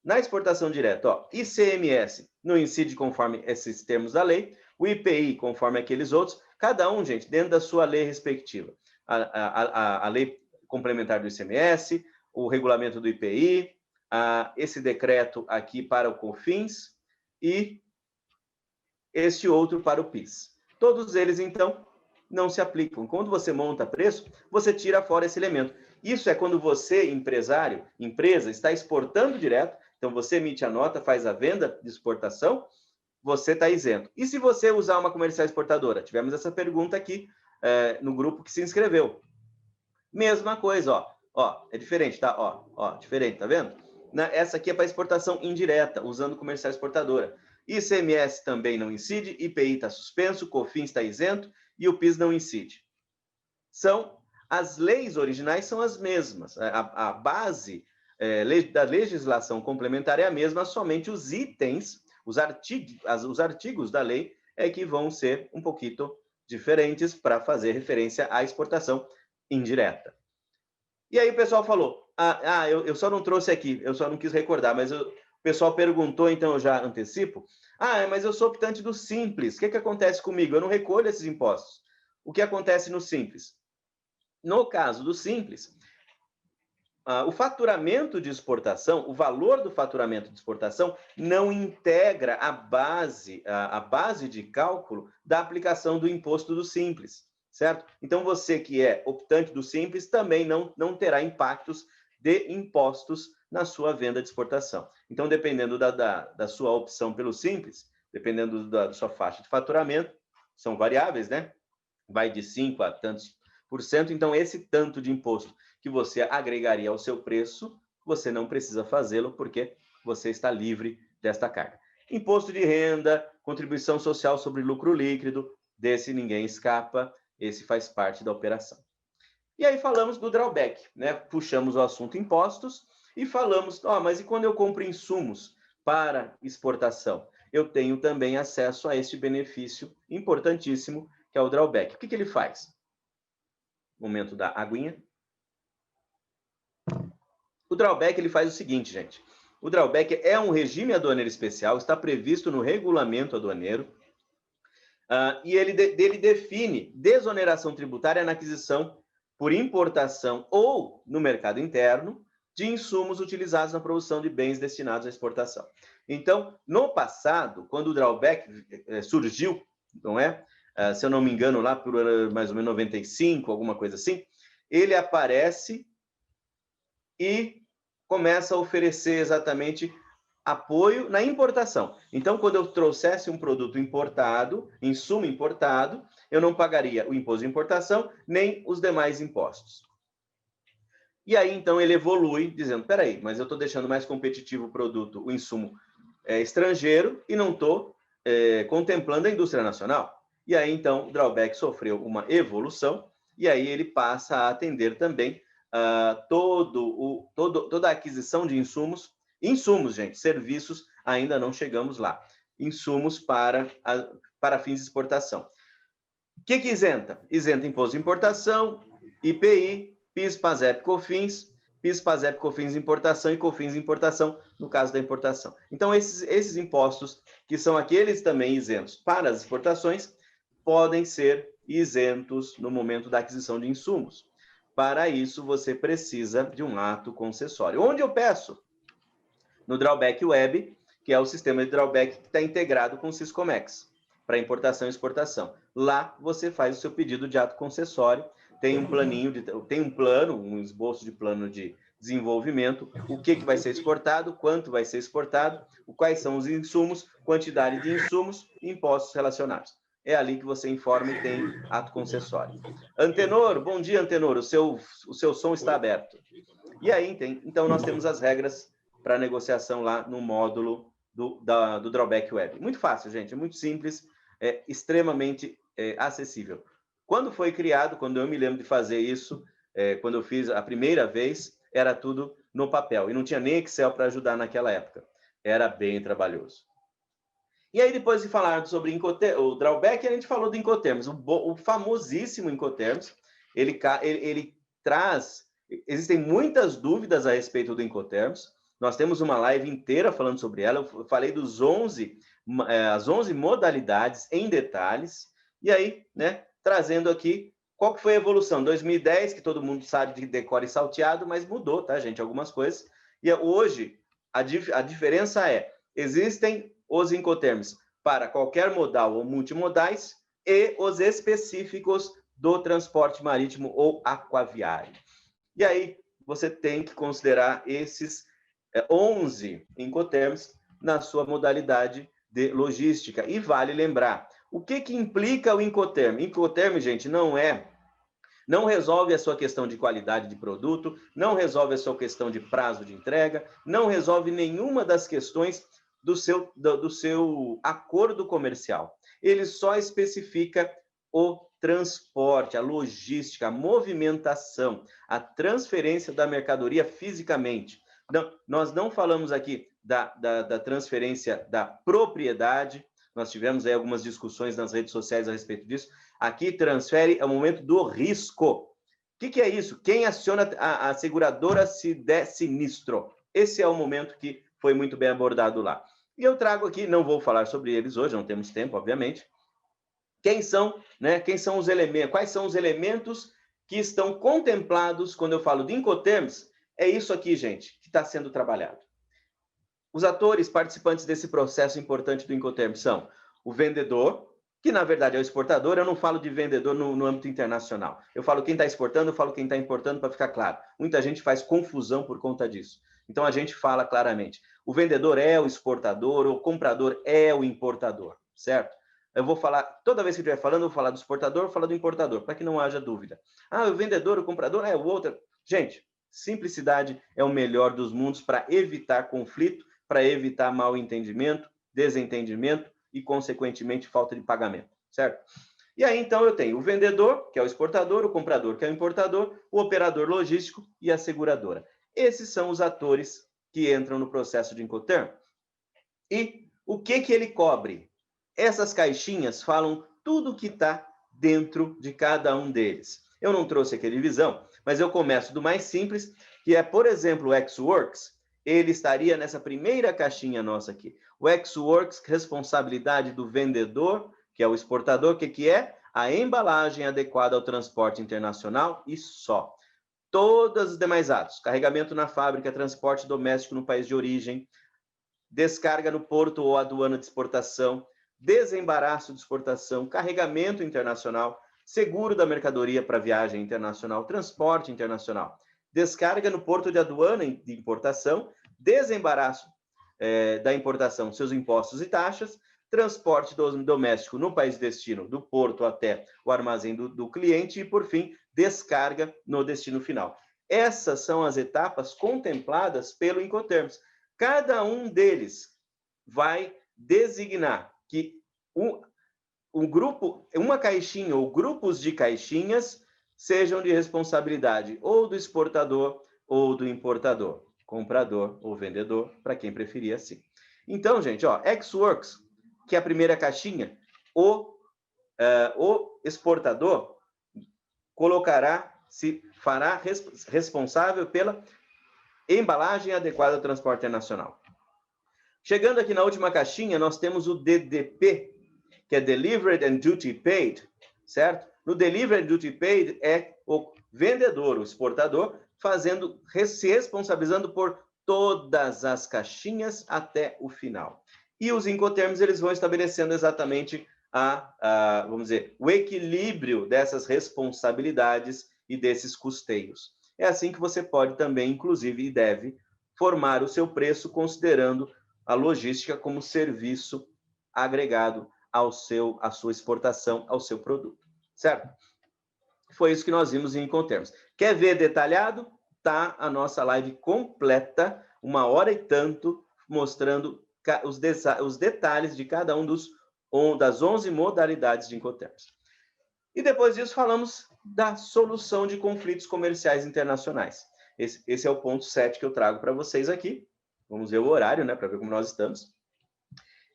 Na exportação direta, ICMS não incide conforme esses termos da lei, o IPI conforme aqueles outros, cada um, gente, dentro da sua lei respectiva. A lei complementar do ICMS, o regulamento do IPI, esse decreto aqui para o COFINS e este outro para o PIS. Todos eles, então, não se aplicam. Quando você monta preço, você tira fora esse elemento. Isso é quando você, empresário, empresa, está exportando direto, então você emite a nota, faz a venda de exportação, você está isento. E se você usar uma comercial exportadora? Tivemos essa pergunta aqui no grupo que se inscreveu. Mesma coisa, é diferente, tá? Diferente, tá vendo? Essa aqui é para exportação indireta, usando comercial exportadora. ICMS também não incide, IPI está suspenso, COFINS está isento e o PIS não incide. As leis originais são as mesmas. A base da legislação complementar é a mesma, somente os itens, os artigos da lei é que vão ser um pouquinho diferentes para fazer referência à exportação indireta. E aí o pessoal falou, eu só não trouxe aqui, eu só não quis recordar, mas o pessoal perguntou, então eu já antecipo, mas eu sou optante do Simples, o que acontece comigo? Eu não recolho esses impostos. O que acontece no Simples? No caso do Simples, o faturamento de exportação, o valor do faturamento de exportação não integra a base de cálculo da aplicação do imposto do Simples, certo? Então, você que é optante do Simples também não terá impactos de impostos na sua venda de exportação. Então, dependendo da sua opção pelo Simples, dependendo da sua faixa de faturamento, são variáveis, né? Vai de 5% a tantos por cento, então esse tanto de imposto que você agregaria ao seu preço, você não precisa fazê-lo porque você está livre desta carga. Imposto de renda, contribuição social sobre lucro líquido, desse ninguém escapa, esse faz parte da operação. E aí falamos do drawback, né? Puxamos o assunto impostos e falamos, mas e quando eu compro insumos para exportação? Eu tenho também acesso a este benefício importantíssimo, que é o drawback. O que ele faz? Momento da aguinha. O drawback ele faz o seguinte, gente. O drawback é um regime aduaneiro especial, está previsto no regulamento aduaneiro, e ele define desoneração tributária na aquisição por importação ou no mercado interno de insumos utilizados na produção de bens destinados à exportação. Então, no passado, quando o drawback surgiu, não é? Se eu não me engano, lá por mais ou menos 95, alguma coisa assim, ele aparece e começa a oferecer exatamente apoio na importação. Então, quando eu trouxesse um produto importado, insumo importado, eu não pagaria o imposto de importação, nem os demais impostos. E aí, então, ele evolui, dizendo, espera aí, mas eu estou deixando mais competitivo o produto, o insumo estrangeiro, e não estou contemplando a indústria nacional. E aí, então, o drawback sofreu uma evolução, e aí ele passa a atender também toda a aquisição de insumos, gente, serviços, ainda não chegamos lá, insumos para fins de exportação. O que isenta? Isenta imposto de importação, IPI, PIS, PASEP, COFINS, PIS, PASEP, COFINS importação e COFINS importação, no caso da importação. Então, esses impostos, que são aqueles também isentos para as exportações, podem ser isentos no momento da aquisição de insumos. Para isso, você precisa de um ato concessório. Onde eu peço? No Drawback Web, que é o sistema de drawback que está integrado com o Siscomex, para importação e exportação. Lá, você faz o seu pedido de ato concessório, tem um plano, um esboço de plano de desenvolvimento, o que vai ser exportado, quanto vai ser exportado, quais são os insumos, quantidade de insumos e impostos relacionados. É ali que você informa e tem ato concessório. Antenor, bom dia, Antenor, o seu som está aberto. E aí, então, nós temos as regras para negociação lá no módulo do Drawback Web. Muito fácil, gente, é muito simples, é extremamente acessível. Quando foi criado, quando eu me lembro de fazer isso, quando eu fiz a primeira vez, era tudo no papel, e não tinha nem Excel para ajudar naquela época. Era bem trabalhoso. E aí, depois de falar sobre o drawback, a gente falou do Incoterms, o famosíssimo Incoterms, ele traz... Existem muitas dúvidas a respeito do Incoterms. Nós temos uma live inteira falando sobre ela. Eu falei as 11 modalidades em detalhes. E aí, né, trazendo aqui qual que foi a evolução. 2010, que todo mundo sabe de decore e salteado, mas mudou, tá, gente? Algumas coisas. E hoje, a diferença existem os Incoterms para qualquer modal ou multimodais e os específicos do transporte marítimo ou aquaviário. E aí, você tem que considerar esses 11 Incoterms na sua modalidade de logística. E vale lembrar, o que implica o Incoterm? Incoterm, gente, não resolve a sua questão de qualidade de produto, não resolve a sua questão de prazo de entrega, não resolve nenhuma das questões do seu acordo comercial. Ele só especifica o transporte, a logística, a movimentação, a transferência da mercadoria fisicamente. Não, nós não falamos aqui da transferência da propriedade, nós tivemos aí algumas discussões nas redes sociais a respeito disso. Aqui transfere é o momento do risco. O que é isso? Quem aciona a seguradora se der sinistro? Esse é o momento que foi muito bem abordado lá. E eu trago aqui, não vou falar sobre eles hoje, não temos tempo, obviamente. Quem são os elementos? Quais são os elementos que estão contemplados quando eu falo de Incoterms? É isso aqui, gente, que está sendo trabalhado. Os atores participantes desse processo importante do Incoterms são o vendedor, que na verdade é o exportador. Eu não falo de vendedor no âmbito internacional. Eu falo quem está exportando, eu falo quem está importando, para ficar claro. Muita gente faz confusão por conta disso. Então a gente fala claramente. O vendedor é o exportador, o comprador é o importador, certo? Eu vou falar, toda vez que eu estiver falando, eu vou falar do exportador, eu vou falar do importador, para que não haja dúvida. Ah, o vendedor, o comprador, o outro. Gente, simplicidade é o melhor dos mundos para evitar conflito, para evitar mal entendimento desentendimento e, consequentemente, falta de pagamento, certo? E aí, então, eu tenho o vendedor, que é o exportador, o comprador, que é o importador, o operador logístico e a seguradora. Esses são os atores que entram no processo de Incoterm. E o que ele cobre? Essas caixinhas falam tudo que está dentro de cada um deles. Eu não trouxe aqui a divisão, mas eu começo do mais simples, que é, por exemplo, o Ex-Works. Ele estaria nessa primeira caixinha nossa aqui. O Ex-Works, responsabilidade do vendedor, que é o exportador, que é? A embalagem adequada ao transporte internacional e só. Todos os demais atos, carregamento na fábrica, transporte doméstico no país de origem, descarga no porto ou aduana de exportação, desembaraço de exportação, carregamento internacional, seguro da mercadoria para viagem internacional, transporte internacional, descarga no porto de aduana de importação, desembaraço da importação, seus impostos e taxas, transporte doméstico no país de destino, do porto até o armazém do cliente e, por fim, descarga no destino final. Essas são as etapas contempladas pelo Incoterms. Cada um deles vai designar que um grupo, uma caixinha ou grupos de caixinhas sejam de responsabilidade ou do exportador ou do importador, comprador ou vendedor, para quem preferir assim. Então, gente, ó, Ex-Works, que é a primeira caixinha, o exportador fará responsável pela embalagem adequada ao transporte internacional. Chegando aqui na última caixinha, nós temos o DDP, que é Delivered and Duty Paid, certo? No Delivered and Duty Paid é o vendedor, o exportador, se responsabilizando por todas as caixinhas até o final. E os Incoterms, eles vão estabelecendo exatamente vamos dizer, o equilíbrio dessas responsabilidades e desses custeios. É assim que você pode também, inclusive, e deve formar o seu preço considerando a logística como serviço agregado à sua exportação, ao seu produto, certo? Foi isso que nós vimos em Incoterms. Quer ver detalhado? Tá a nossa live completa, 1h e tanto, mostrando os detalhes de cada das 11 modalidades de Incoterms. E depois disso falamos da solução de conflitos comerciais internacionais. Esse é o ponto 7 que eu trago para vocês aqui. Vamos ver o horário, né, para ver como nós estamos.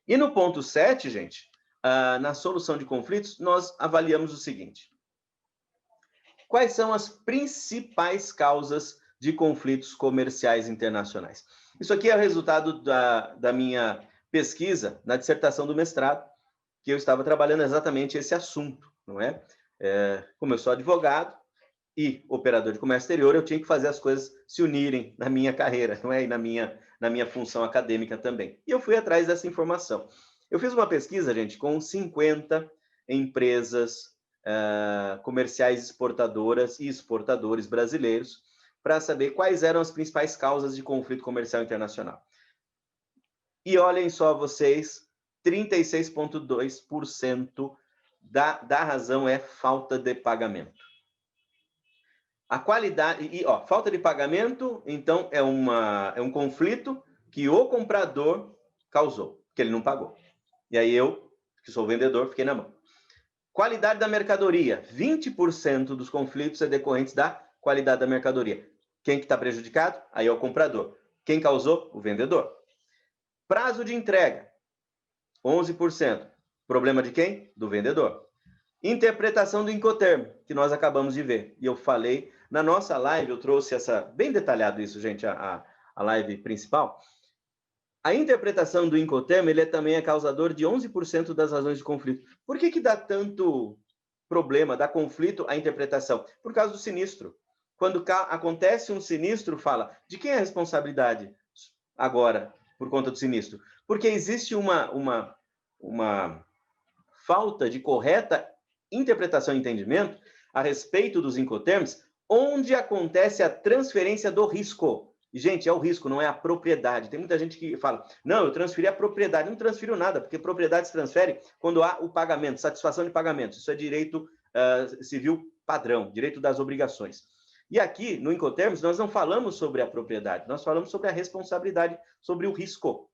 E no ponto 7, gente, na solução de conflitos, nós avaliamos o seguinte. Quais são as principais causas de conflitos comerciais internacionais? Isso aqui é o resultado da minha pesquisa na dissertação do mestrado, que eu estava trabalhando exatamente esse assunto, não é? Como eu sou advogado e operador de comércio exterior, eu tinha que fazer as coisas se unirem na minha carreira, não é? E na minha função acadêmica também. E eu fui atrás dessa informação. Eu fiz uma pesquisa, gente, com 50 empresas comerciais exportadoras e exportadores brasileiros para saber quais eram as principais causas de conflito comercial internacional. E olhem só vocês, 36,2% da razão é falta de pagamento. A qualidade... falta de pagamento, então, é um conflito que o comprador causou, que ele não pagou. E aí eu, que sou vendedor, fiquei na mão. Qualidade da mercadoria. 20% dos conflitos é decorrentes da qualidade da mercadoria. Quem que está prejudicado? Aí é o comprador. Quem causou? O vendedor. Prazo de entrega. 11%. Problema de quem? Do vendedor. Interpretação do Incoterm, que nós acabamos de ver. E eu falei, na nossa live, eu trouxe bem detalhado isso, gente, a live principal. A interpretação do Incoterm, ele também é causador de 11% das razões de conflito. Por que dá tanto problema, dá conflito a interpretação? Por causa do sinistro. Quando acontece um sinistro, fala, de quem é a responsabilidade agora, por conta do sinistro? Porque existe uma falta de correta interpretação e entendimento a respeito dos Incoterms, onde acontece a transferência do risco. Gente, é o risco, não é a propriedade. Tem muita gente que fala, não, eu transferi a propriedade. Não transferiu nada, porque propriedade se transfere quando há o pagamento, satisfação de pagamento. Isso é direito civil padrão, direito das obrigações. E aqui, no Incoterms, nós não falamos sobre a propriedade, nós falamos sobre a responsabilidade, sobre o risco.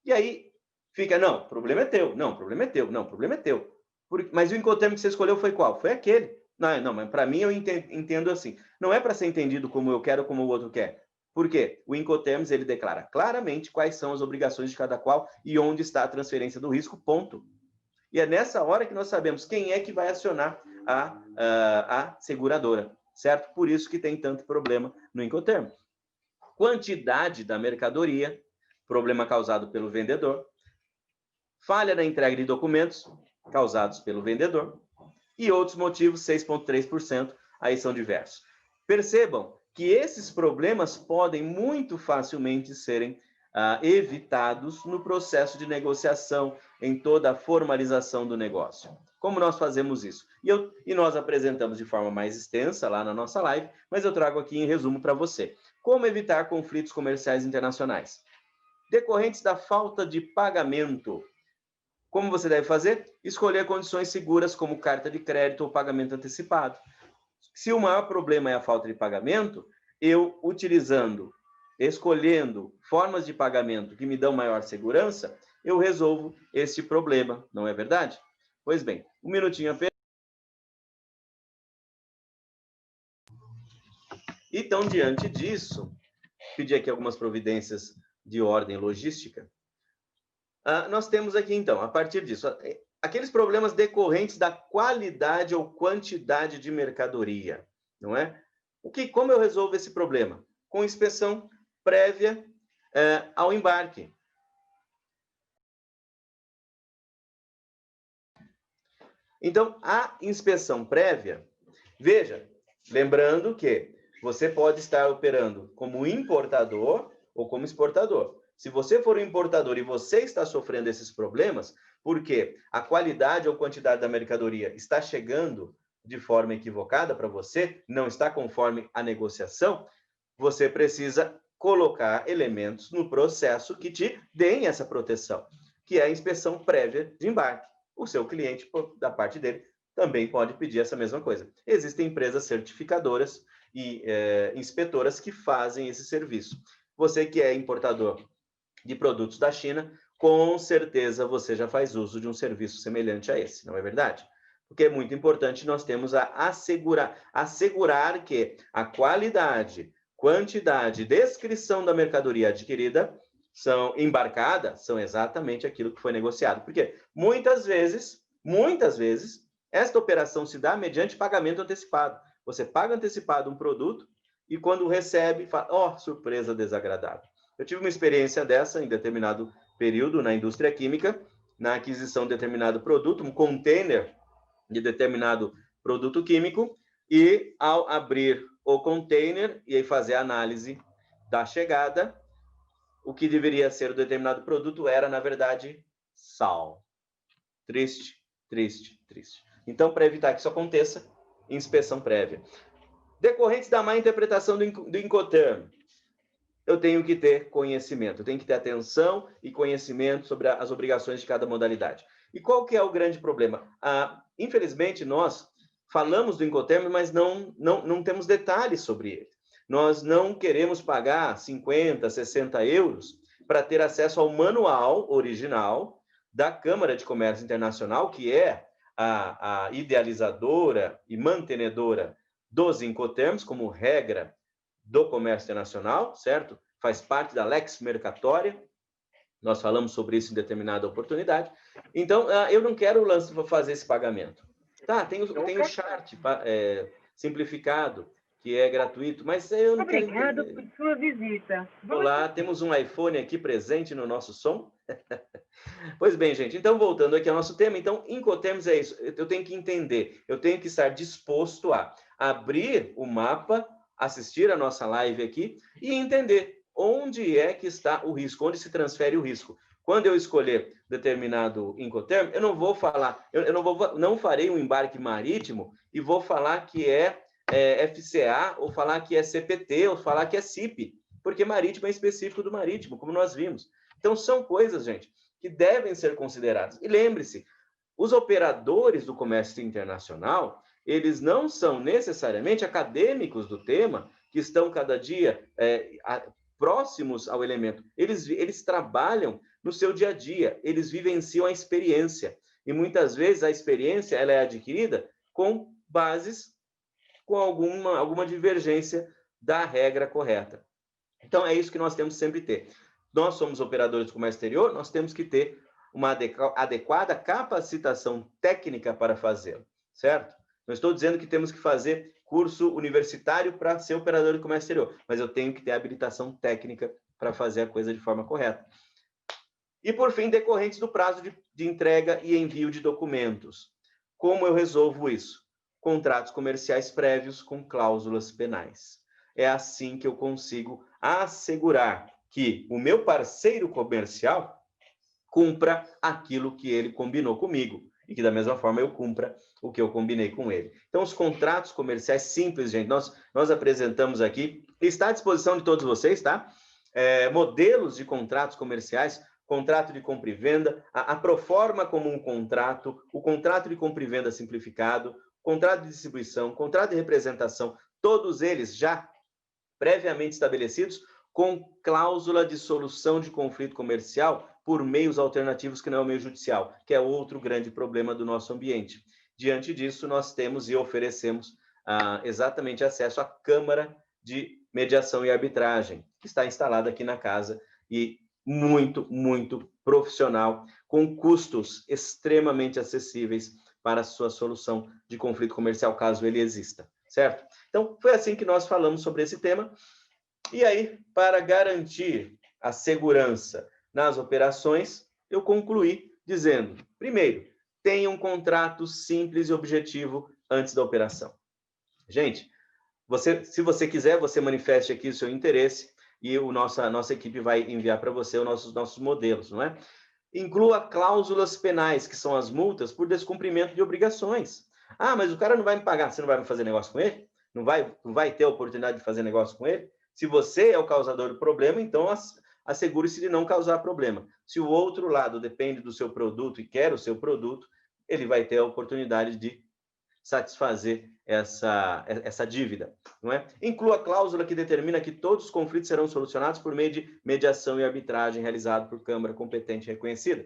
E aí, fica, não, o problema é teu, não, o problema é teu, não, o problema é teu. Mas o Incoterm que você escolheu foi qual? Foi aquele. Não, mas para mim eu entendo assim. Não é para ser entendido como eu quero ou como o outro quer. Por quê? O Incoterms, ele declara claramente quais são as obrigações de cada qual e onde está a transferência do risco, ponto. E é nessa hora que nós sabemos quem é que vai acionar a seguradora, certo? Por isso que tem tanto problema no Incoterm. Quantidade da mercadoria, problema causado pelo vendedor. Falha na entrega de documentos, causados pelo vendedor. E outros motivos, 6,3%, aí são diversos. Percebam que esses problemas podem muito facilmente serem evitados no processo de negociação, em toda a formalização do negócio. Como nós fazemos isso? E nós apresentamos de forma mais extensa lá na nossa live, mas eu trago aqui em resumo para você. Como evitar conflitos comerciais internacionais? Decorrentes da falta de pagamento. Como você deve fazer? Escolher condições seguras, como carta de crédito ou pagamento antecipado. Se o maior problema é a falta de pagamento, eu escolhendo formas de pagamento que me dão maior segurança, eu resolvo este problema, não é verdade? Pois bem, um minutinho apenas. Então, diante disso, pedi aqui algumas providências de ordem logística. Nós temos aqui, então, a partir disso, aqueles problemas decorrentes da qualidade ou quantidade de mercadoria, não é? Como eu resolvo esse problema? Com inspeção prévia ao embarque. Então, a inspeção prévia, veja, lembrando que você pode estar operando como importador ou como exportador. Se você for um importador e você está sofrendo esses problemas, porque a qualidade ou quantidade da mercadoria está chegando de forma equivocada para você, não está conforme a negociação, você precisa colocar elementos no processo que te deem essa proteção, que é a inspeção prévia de embarque. O seu cliente, da parte dele, também pode pedir essa mesma coisa. Existem empresas certificadoras e inspetoras que fazem esse serviço. Você que é importador de produtos da China, com certeza você já faz uso de um serviço semelhante a esse, não é verdade? Porque é muito importante nós temos a assegurar que a qualidade, quantidade, descrição da mercadoria adquirida embarcada, são exatamente aquilo que foi negociado. Porque muitas vezes, esta operação se dá mediante pagamento antecipado. Você paga antecipado um produto e quando recebe, fala, surpresa desagradável. Eu tive uma experiência dessa em determinado período na indústria química, na aquisição de determinado produto, um container de determinado produto químico, e ao abrir o container e aí fazer a análise da chegada, o que deveria ser o determinado produto era, na verdade, sal. Triste, triste, triste. Então, para evitar que isso aconteça, inspeção prévia. Decorrentes da má interpretação do Incoterm, eu tenho que ter conhecimento, eu tenho que ter atenção e conhecimento sobre as obrigações de cada modalidade. E qual que é o grande problema? Infelizmente, nós falamos do Incoterm, mas não temos detalhes sobre ele. Nós não queremos pagar 50, 60 euros para ter acesso ao manual original da Câmara de Comércio Internacional, que é a idealizadora e mantenedora dos Incoterms, como regra do comércio internacional, certo? Faz parte da Lex Mercatória. Nós falamos sobre isso em determinada oportunidade. Então, eu não quero fazer esse pagamento. Tá, tem o chart simplificado, que é gratuito, mas eu não quero... Obrigado por sua visita. Olá, temos um iPhone aqui presente no nosso som. Pois bem, gente, então voltando aqui ao nosso tema, então, Incoterms é isso, eu tenho que entender, eu tenho que estar disposto a abrir o mapa, assistir a nossa live aqui e entender onde é que está o risco, onde se transfere o risco. Quando eu escolher determinado Incoterm, eu não vou falar, não farei um embarque marítimo e vou falar que é FCA, ou falar que é CPT, ou falar que é CIP, porque marítimo é específico do marítimo, como nós vimos. Então, são coisas, gente, que devem ser consideradas. E lembre-se, os operadores do comércio internacional, eles não são necessariamente acadêmicos do tema, que estão cada dia próximos ao elemento. Eles trabalham no seu dia a dia, eles vivenciam a experiência. E muitas vezes a experiência ela é adquirida com bases, com alguma divergência da regra correta. Então, é isso que nós temos que sempre ter. Nós somos operadores do comércio exterior, nós temos que ter uma adequada capacitação técnica para fazê-lo, certo? Não estou dizendo que temos que fazer curso universitário para ser operador de comércio exterior, mas eu tenho que ter habilitação técnica para fazer a coisa de forma correta. E, por fim, decorrentes do prazo de entrega e envio de documentos. Como eu resolvo isso? Contratos comerciais prévios com cláusulas penais. É assim que eu consigo assegurar que o meu parceiro comercial cumpra aquilo que ele combinou comigo e que, da mesma forma, eu cumpra o que eu combinei com ele. Então, os contratos comerciais simples, gente, nós apresentamos aqui, está à disposição de todos vocês, tá? Modelos de contratos comerciais, contrato de compra e venda, a proforma como um contrato, o contrato de compra e venda simplificado, contrato de distribuição, contrato de representação, todos eles já previamente estabelecidos com cláusula de solução de conflito comercial por meios alternativos que não é o meio judicial, que é outro grande problema do nosso ambiente. Diante disso, nós temos e oferecemos exatamente acesso à Câmara de Mediação e Arbitragem, que está instalada aqui na casa e muito, muito profissional, com custos extremamente acessíveis para a sua solução de conflito comercial, caso ele exista, certo? Então, foi assim que nós falamos sobre esse tema. E aí, para garantir a segurança nas operações, eu concluí dizendo, primeiro, tenha um contrato simples e objetivo antes da operação. Gente, se você quiser, você manifeste aqui o seu interesse e a nossa equipe vai enviar para você os nossos modelos, não é? Inclua cláusulas penais, que são as multas por descumprimento de obrigações. Ah, mas o cara não vai me pagar, você não vai fazer negócio com ele? Não vai ter a oportunidade de fazer negócio com ele? Se você é o causador do problema, então assegure-se de não causar problema. Se o outro lado depende do seu produto e quer o seu produto, ele vai ter a oportunidade de satisfazer essa dívida, não é? Inclua a cláusula que determina que todos os conflitos serão solucionados por meio de mediação e arbitragem realizado por Câmara competente e reconhecida.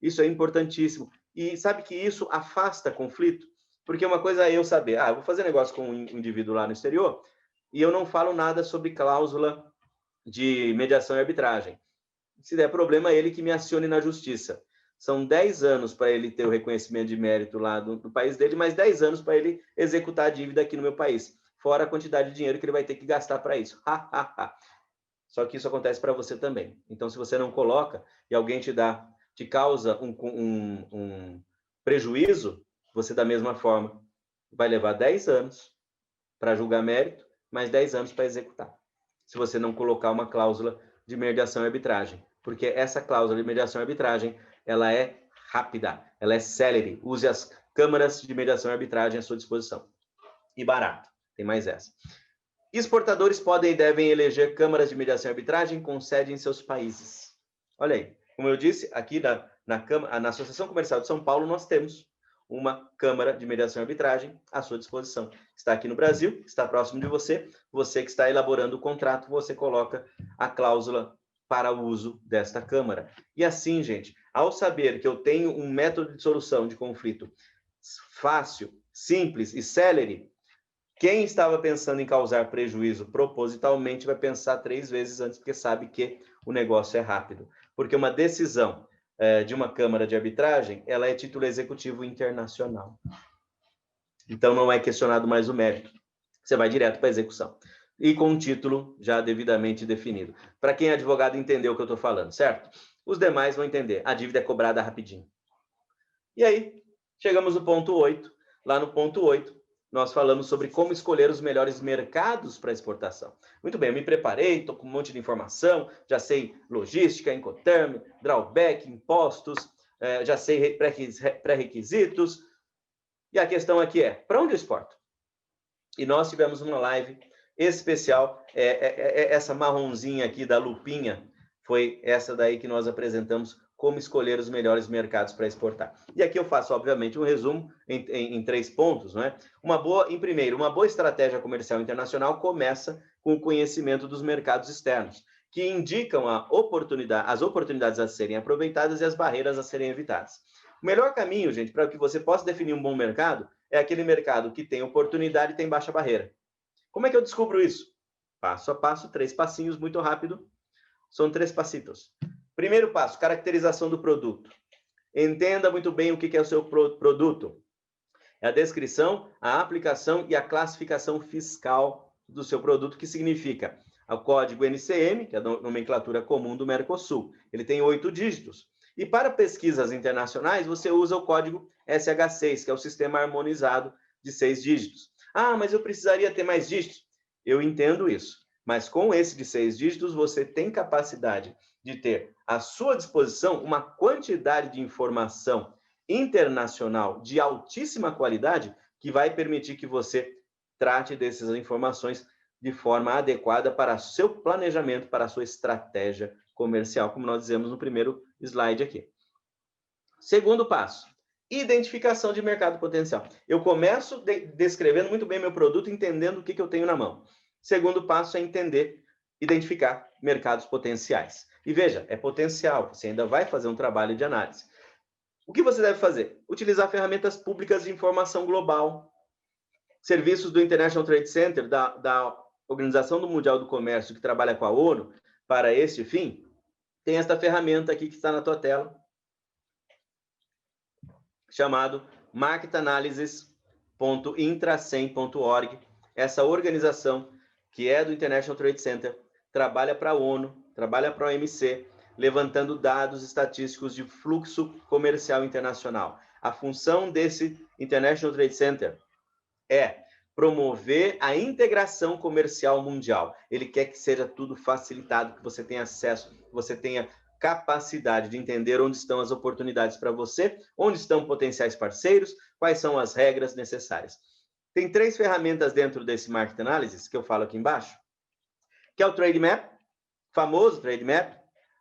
Isso é importantíssimo. E sabe que isso afasta conflito? Porque uma coisa é eu saber, eu vou fazer negócio com um indivíduo lá no exterior e eu não falo nada sobre cláusula de mediação e arbitragem. Se der problema, ele que me acione na justiça. São 10 anos para ele ter o reconhecimento de mérito lá do país dele, mais 10 anos para ele executar a dívida aqui no meu país. Fora a quantidade de dinheiro que ele vai ter que gastar para isso. Só que isso acontece para você também. Então, se você não coloca e alguém te causa um prejuízo, você, da mesma forma, vai levar 10 anos para julgar mérito, mais 10 anos para executar. Se você não colocar uma cláusula de mediação e arbitragem. Porque essa cláusula de mediação e arbitragem, ela é rápida, ela é célere. Use as câmaras de mediação e arbitragem à sua disposição. E barato, tem mais essa. Exportadores podem e devem eleger câmaras de mediação e arbitragem com sede em seus países. Olha aí, como eu disse, aqui na Associação Comercial de São Paulo, nós temos uma câmara de mediação e arbitragem à sua disposição. Está aqui no Brasil, está próximo de você. Você que está elaborando o contrato, você coloca a cláusula para o uso desta câmara. E assim, gente, ao saber que eu tenho um método de solução de conflito fácil, simples e célere, quem estava pensando em causar prejuízo propositalmente vai pensar 3 vezes antes, porque sabe que o negócio é rápido. Porque uma decisão de uma câmara de arbitragem, ela é título executivo internacional. Então, não é questionado mais o mérito. Você vai direto para a execução. E com um título já devidamente definido. Para quem é advogado entender o que eu estou falando, certo? Os demais vão entender. A dívida é cobrada rapidinho. E aí, chegamos no ponto 8. Lá no ponto 8, nós falamos sobre como escolher os melhores mercados para exportação. Muito bem, eu me preparei, estou com um monte de informação, já sei logística, Incoterm, drawback, impostos, já sei pré-requisitos. E a questão aqui é, para onde eu exporto? E nós tivemos uma live especial, essa marronzinha aqui da lupinha, foi essa daí que nós apresentamos como escolher os melhores mercados para exportar. E aqui eu faço, obviamente, um resumo em 3 pontos, não é? Primeiro, uma boa estratégia comercial internacional começa com o conhecimento dos mercados externos. que indicam as oportunidades a serem aproveitadas e as barreiras a serem evitadas. O melhor caminho, gente, para que você possa definir um bom mercado é aquele mercado que tem oportunidade e tem baixa barreira. Como é que eu descubro isso? Passo a passo, 3 passinhos, muito rápido. São 3 passitos. Primeiro passo, caracterização do produto. Entenda muito bem o que é o seu produto. É a descrição, a aplicação e a classificação fiscal do seu produto, que significa o código NCM, que é a nomenclatura comum do Mercosul. Ele tem 8 dígitos. E para pesquisas internacionais, você usa o código SH6, que é o sistema harmonizado de 6 dígitos. Ah, mas eu precisaria ter mais dígitos? Eu entendo isso. Mas com esse de 6 dígitos, você tem capacidade de ter à sua disposição uma quantidade de informação internacional de altíssima qualidade que vai permitir que você trate dessas informações de forma adequada para seu planejamento, para a sua estratégia comercial, como nós dizemos no primeiro slide aqui. Segundo passo, identificação de mercado potencial. Eu começo descrevendo muito bem meu produto, entendendo o que eu tenho na mão. Segundo passo é identificar mercados potenciais. E veja, é potencial, você ainda vai fazer um trabalho de análise. O que você deve fazer? Utilizar ferramentas públicas de informação global, serviços do International Trade Center, da Organização Mundial do Comércio, que trabalha com a ONU, para este fim. Tem esta ferramenta aqui que está na tua tela, chamado marketanalysis.intracem.org. Essa organização, que é do International Trade Center, trabalha para a ONU, trabalha para a OMC, levantando dados estatísticos de fluxo comercial internacional. A função desse International Trade Center é promover a integração comercial mundial. Ele quer que seja tudo facilitado, que você tenha acesso, que você tenha capacidade de entender onde estão as oportunidades para você, onde estão potenciais parceiros, quais são as regras necessárias. Tem 3 ferramentas dentro desse Market Analysis, que eu falo aqui embaixo, que é o Trade Map, famoso Trade Map.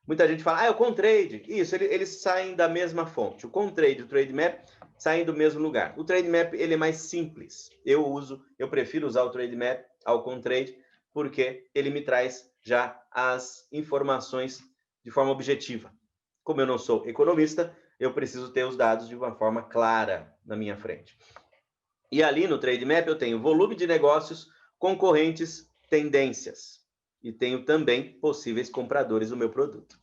Muita gente fala, é o Comtrade. Isso, eles saem da mesma fonte. O Comtrade e o Trade Map saem do mesmo lugar. O Trade Map, ele é mais simples. Eu prefiro usar o Trade Map ao Comtrade, porque ele me traz já as informações de forma objetiva. Como eu não sou economista, eu preciso ter os dados de uma forma clara na minha frente. E ali no Trade Map eu tenho volume de negócios, concorrentes, tendências. E tenho também possíveis compradores do meu produto.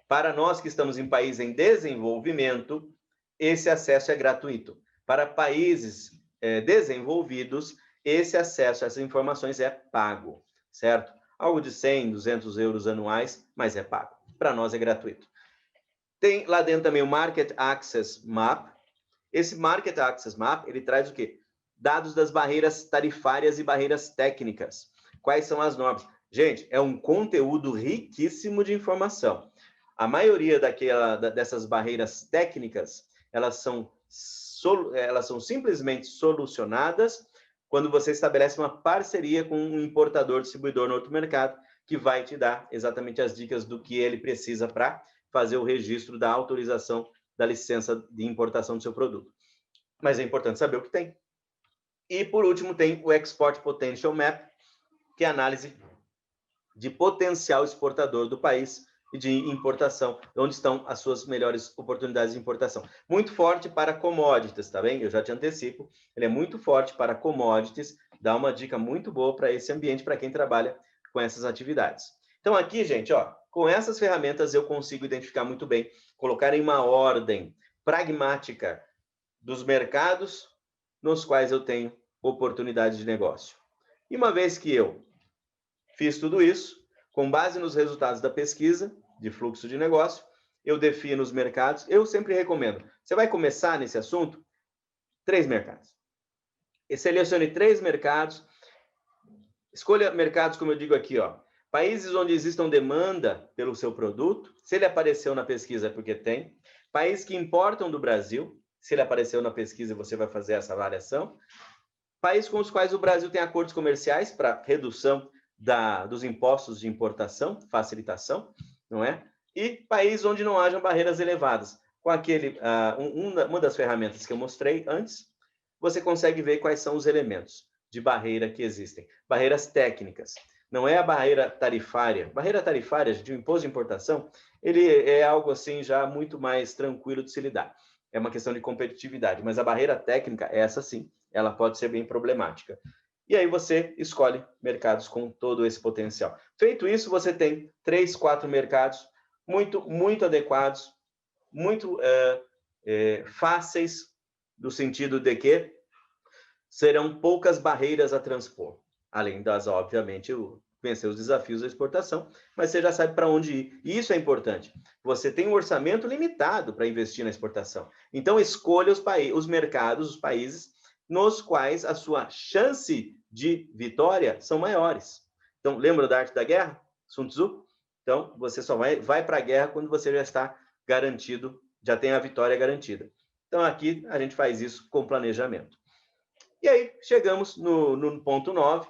Para nós que estamos em países em desenvolvimento, esse acesso é gratuito. Para países desenvolvidos, esse acesso a essas informações é pago, certo? Algo de 100, 200 euros anuais, mas é pago. Para nós é gratuito. Tem lá dentro também o Market Access Map. Esse Market Access Map, ele traz o quê? Dados das barreiras tarifárias e barreiras técnicas. Quais são as normas? Gente, é um conteúdo riquíssimo de informação. A maioria dessas barreiras técnicas, elas são simplesmente solucionadas quando você estabelece uma parceria com um importador, distribuidor no outro mercado, que vai te dar exatamente as dicas do que ele precisa para fazer o registro da autorização da licença de importação do seu produto. Mas é importante saber o que tem. E, por último, tem o Export Potential Map, que é a análise de potencial exportador do país e de importação, onde estão as suas melhores oportunidades de importação. Muito forte para commodities, tá bem? Eu já te antecipo, ele é muito forte para commodities, dá uma dica muito boa para esse ambiente, para quem trabalha com essas atividades. Então aqui, gente, ó, com essas ferramentas eu consigo identificar muito bem, colocar em uma ordem pragmática dos mercados nos quais eu tenho oportunidade de negócio. E uma vez que eu fiz tudo isso, com base nos resultados da pesquisa de fluxo de negócio, eu defino os mercados. Eu sempre recomendo, você vai começar nesse assunto? 3 mercados. E selecione 3 mercados. Escolha mercados, como eu digo aqui, ó, países onde existam demanda pelo seu produto. Se ele apareceu na pesquisa é porque tem. Países que importam do Brasil. Se ele apareceu na pesquisa, você vai fazer essa avaliação. Países com os quais o Brasil tem acordos comerciais para redução dos impostos de importação, facilitação, não é? E países onde não hajam barreiras elevadas. Com uma das ferramentas que eu mostrei antes, você consegue ver quais são os elementos de barreira que existem. Barreiras técnicas. não é a barreira tarifária. Barreira tarifária de um imposto de importação, ele é algo assim já muito mais tranquilo de se lidar. É uma questão de competitividade, mas a barreira técnica, essa sim, ela pode ser bem problemática. E aí você escolhe mercados com todo esse potencial. Feito isso, você tem 3, 4 mercados muito adequados, muito fáceis, no sentido de que serão poucas barreiras a transpor. Além das, obviamente, vencer os desafios da exportação, mas você já sabe para onde ir. E isso é importante. Você tem um orçamento limitado para investir na exportação. Então, escolha os mercados, os países, nos quais a sua chance de vitória são maiores. Então, lembra da arte da guerra? Sun Tzu? Então, você só vai para a guerra quando você já está garantido, já tem a vitória garantida. Então, aqui a gente faz isso com planejamento. E aí, chegamos no ponto 9.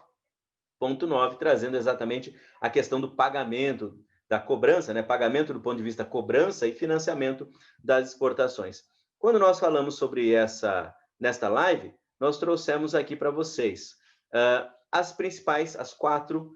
Ponto 9, trazendo exatamente a questão do pagamento, da cobrança, né? Pagamento do ponto de vista cobrança e financiamento das exportações. Quando nós falamos sobre nesta live, nós trouxemos aqui para vocês as principais, as 4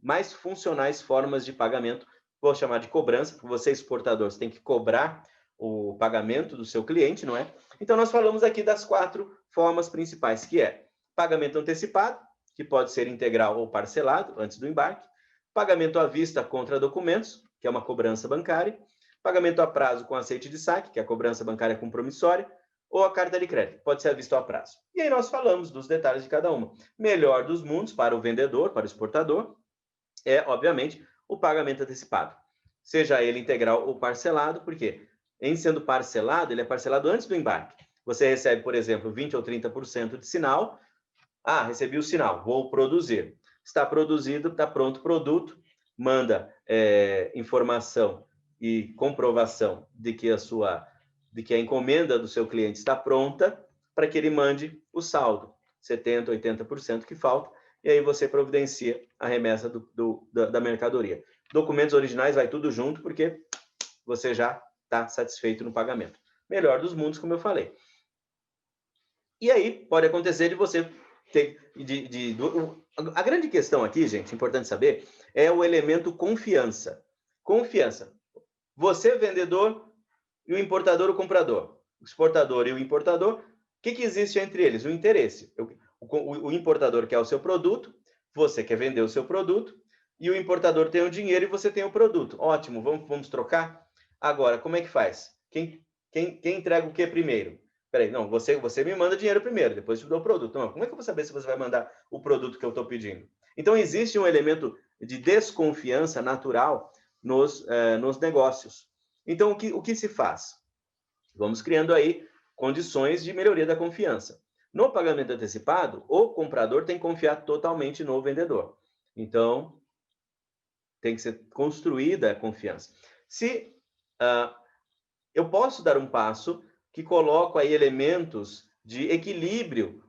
mais funcionais formas de pagamento. Vou chamar de cobrança, porque você, exportador, você tem que cobrar o pagamento do seu cliente, não é? Então, nós falamos aqui das 4 formas principais, que é pagamento antecipado, que pode ser integral ou parcelado antes do embarque, pagamento à vista contra documentos, que é uma cobrança bancária, pagamento a prazo com aceite de saque, que é a cobrança bancária compromissória, ou a carta de crédito, pode ser à vista ou a prazo. E aí nós falamos dos detalhes de cada uma. Melhor dos mundos para o vendedor, para o exportador, é, obviamente, o pagamento antecipado. Seja ele integral ou parcelado, porque em sendo parcelado, ele é parcelado antes do embarque. Você recebe, por exemplo, 20% ou 30% de sinal. Ah, recebi o sinal, vou produzir. Está produzido, está pronto o produto, manda informação e comprovação de que a encomenda do seu cliente está pronta para que ele mande o saldo, 70%, 80% que falta, e aí você providencia a remessa da mercadoria. Documentos originais vai tudo junto, porque você já está satisfeito no pagamento. Melhor dos mundos, como eu falei. E aí, pode acontecer de você ter... A grande questão aqui, gente, importante saber, é o elemento confiança. Confiança. Você, vendedor, e o importador, o comprador. O exportador e o importador, o que existe entre eles? O interesse. O importador quer o seu produto, você quer vender o seu produto, e o importador tem o dinheiro e você tem o produto. Ótimo, vamos trocar? Agora, como é que faz? Quem entrega o que primeiro? Peraí, não, você me manda dinheiro primeiro, depois eu te dou o produto. Não, como é que eu vou saber se você vai mandar o produto que eu estou pedindo? Então, existe um elemento de desconfiança natural nos negócios. Então, o que se faz? Vamos criando aí condições de melhoria da confiança. No pagamento antecipado, o comprador tem que confiar totalmente no vendedor. Então, tem que ser construída a confiança. Se eu posso dar um passo que coloco aí elementos de equilíbrio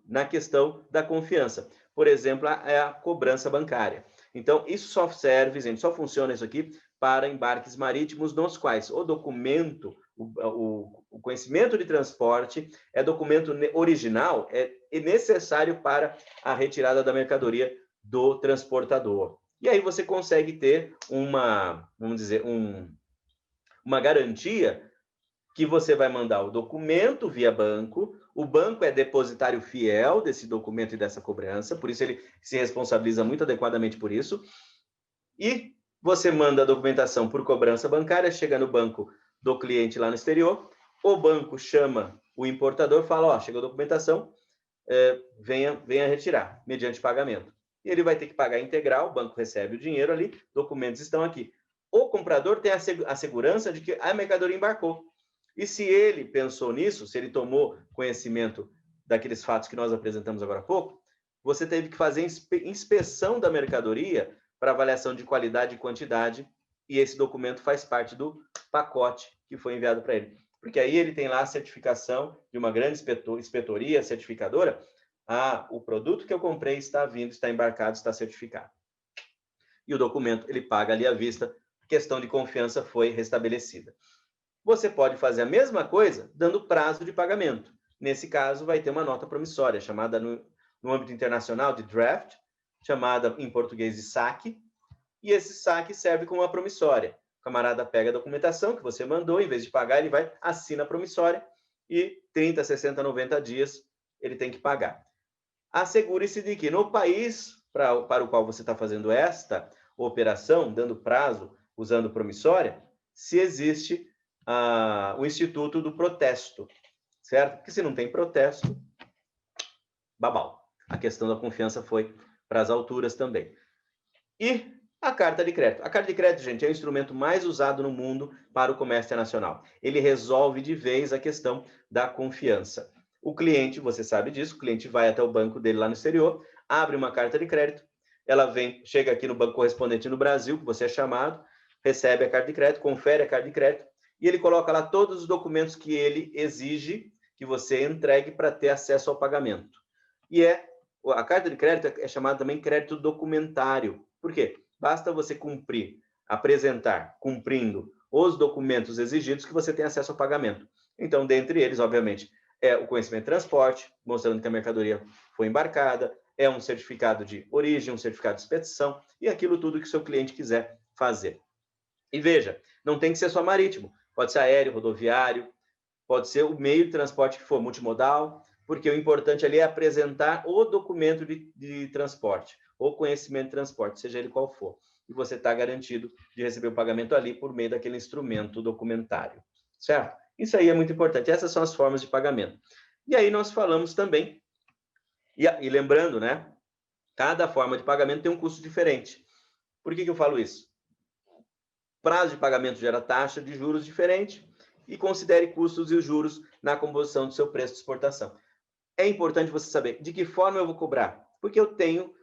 na questão da confiança. Por exemplo, a cobrança bancária. Então, isso só serve, gente, só funciona isso aqui para embarques marítimos nos quais o documento, o conhecimento de transporte é documento original, é necessário para a retirada da mercadoria do transportador. E aí você consegue ter vamos dizer, uma garantia que você vai mandar o documento via banco, o banco é depositário fiel desse documento e dessa cobrança, por isso ele se responsabiliza muito adequadamente por isso, e você manda a documentação por cobrança bancária, chega no banco do cliente lá no exterior, o banco chama o importador, fala, ó, chegou a documentação, venha retirar, mediante pagamento. E ele vai ter que pagar integral, o banco recebe o dinheiro ali, documentos estão aqui. O comprador tem a segurança de que a mercadoria embarcou. E se ele pensou nisso, se ele tomou conhecimento daqueles fatos que nós apresentamos agora há pouco, você teve que fazer inspeção da mercadoria para avaliação de qualidade e quantidade, e esse documento faz parte do pacote que foi enviado para ele. Porque aí ele tem lá a certificação de uma grande inspetoria certificadora. Ah, o produto que eu comprei está vindo, está embarcado, está certificado. E o documento ele paga ali à vista, a questão de confiança foi restabelecida. Você pode fazer a mesma coisa dando prazo de pagamento. Nesse caso, vai ter uma nota promissória, chamada no âmbito internacional de draft, chamada em português de saque, e esse saque serve como uma promissória. O camarada pega a documentação que você mandou, em vez de pagar, ele vai, assina a promissória, e 30, 60, 90 dias ele tem que pagar. Assegure-se de que no país para o qual você está fazendo esta operação, dando prazo, usando promissória, se existe o instituto do protesto, certo? Porque se não tem protesto, babau. A questão da confiança foi para as alturas também. E a carta de crédito. A carta de crédito, gente, é o instrumento mais usado no mundo para o comércio internacional. Ele resolve de vez a questão da confiança. O cliente, você sabe disso, o cliente vai até o banco dele lá no exterior, abre uma carta de crédito, ela chega aqui no banco correspondente no Brasil, que você é chamado, recebe a carta de crédito, confere a carta de crédito, e ele coloca lá todos os documentos que ele exige que você entregue para ter acesso ao pagamento. E a carta de crédito é chamada também crédito documentário. Por quê? Basta você apresentar, cumprindo os documentos exigidos, que você tem acesso ao pagamento. Então, dentre eles, obviamente, é o conhecimento de transporte, mostrando que a mercadoria foi embarcada, é um certificado de origem, um certificado de expedição, e aquilo tudo que o seu cliente quiser fazer. E veja, não tem que ser só marítimo, pode ser aéreo, rodoviário, pode ser o meio de transporte que for multimodal, porque o importante ali é apresentar o documento de transporte, ou conhecimento de transporte, seja ele qual for. E você está garantido de receber o pagamento ali por meio daquele instrumento documentário, certo? Isso aí é muito importante. Essas são as formas de pagamento. E aí nós falamos também, e lembrando, né? Cada forma de pagamento tem um custo diferente. Por que eu falo isso? Prazo de pagamento gera taxa de juros diferente, e considere custos e os juros na composição do seu preço de exportação. É importante você saber de que forma eu vou cobrar, porque eu tenho,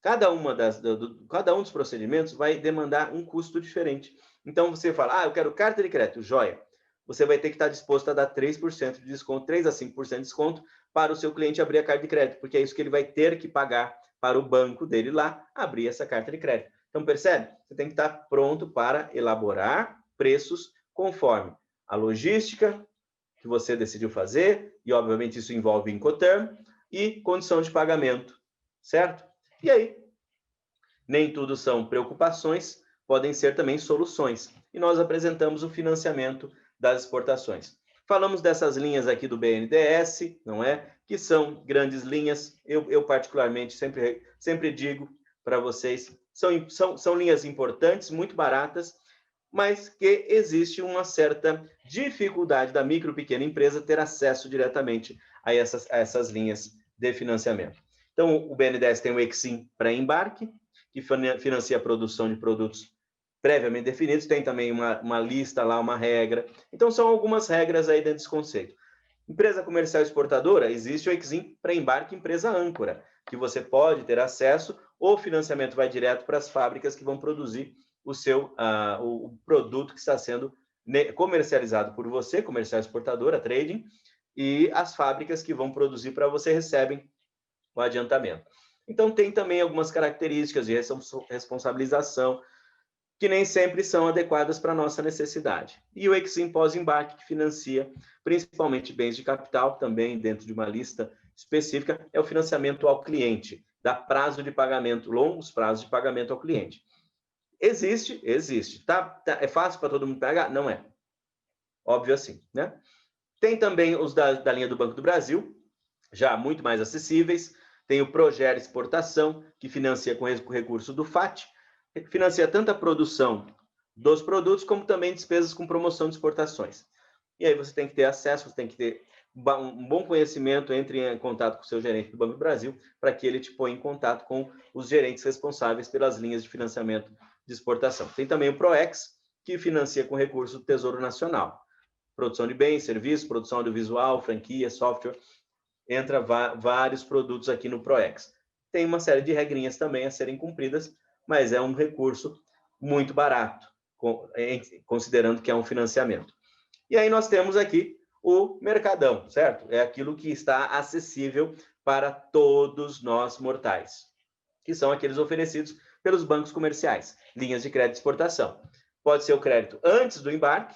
cada um dos procedimentos vai demandar um custo diferente. Então, você fala, eu quero carta de crédito, joia. Você vai ter que estar disposto a dar 3% de desconto, 3 a 5% de desconto para o seu cliente abrir a carta de crédito, porque é isso que ele vai ter que pagar para o banco dele lá, abrir essa carta de crédito. Então, percebe? Você tem que estar pronto para elaborar preços conforme a logística que você decidiu fazer, e obviamente isso envolve Incoterm, e condição de pagamento, certo? E aí, nem tudo são preocupações, podem ser também soluções. E nós apresentamos o financiamento das exportações. Falamos dessas linhas aqui do BNDES, não é? Que são grandes linhas, eu particularmente sempre digo para vocês, são linhas importantes, muito baratas, mas que existe uma certa dificuldade da micro e pequena empresa ter acesso diretamente a essas linhas de financiamento. Então, o BNDES tem o Exim pré-embarque, que financia a produção de produtos previamente definidos, tem também uma lista lá, uma regra. Então, são algumas regras aí dentro desse conceito. Empresa comercial exportadora, existe o Exim pré-embarque empresa âncora, que você pode ter acesso, o financiamento vai direto para as fábricas que vão produzir o produto que está sendo comercializado por você, comercial exportadora, trading, e as fábricas que vão produzir para você recebem o adiantamento. Então, tem também algumas características de responsabilização que nem sempre são adequadas para a nossa necessidade. E o Exim pós-embarque, que financia principalmente bens de capital, também dentro de uma lista específica, é o financiamento ao cliente, dá prazo de pagamento, longos prazos de pagamento ao cliente. Existe. É fácil para todo mundo pagar? Não é. Óbvio assim, né? Tem também os da linha do Banco do Brasil, já muito mais acessíveis. Tem o Progera Exportação, que financia com recurso do FAT, financia tanto a produção dos produtos, como também despesas com promoção de exportações. E aí você tem que ter acesso, você tem que ter um bom conhecimento, entre em contato com o seu gerente do Banco do Brasil, para que ele te ponha em contato com os gerentes responsáveis pelas linhas de financiamento de exportação. Tem também o PROEX, que financia com recurso do Tesouro Nacional. Produção de bens, serviços, produção audiovisual, franquia, software, entra vários produtos aqui no PROEX. Tem uma série de regrinhas também a serem cumpridas, mas é um recurso muito barato, considerando que é um financiamento. E aí nós temos aqui o Mercadão, certo? É aquilo que está acessível para todos nós mortais, que são aqueles oferecidos pelos bancos comerciais, linhas de crédito de exportação. Pode ser o crédito antes do embarque,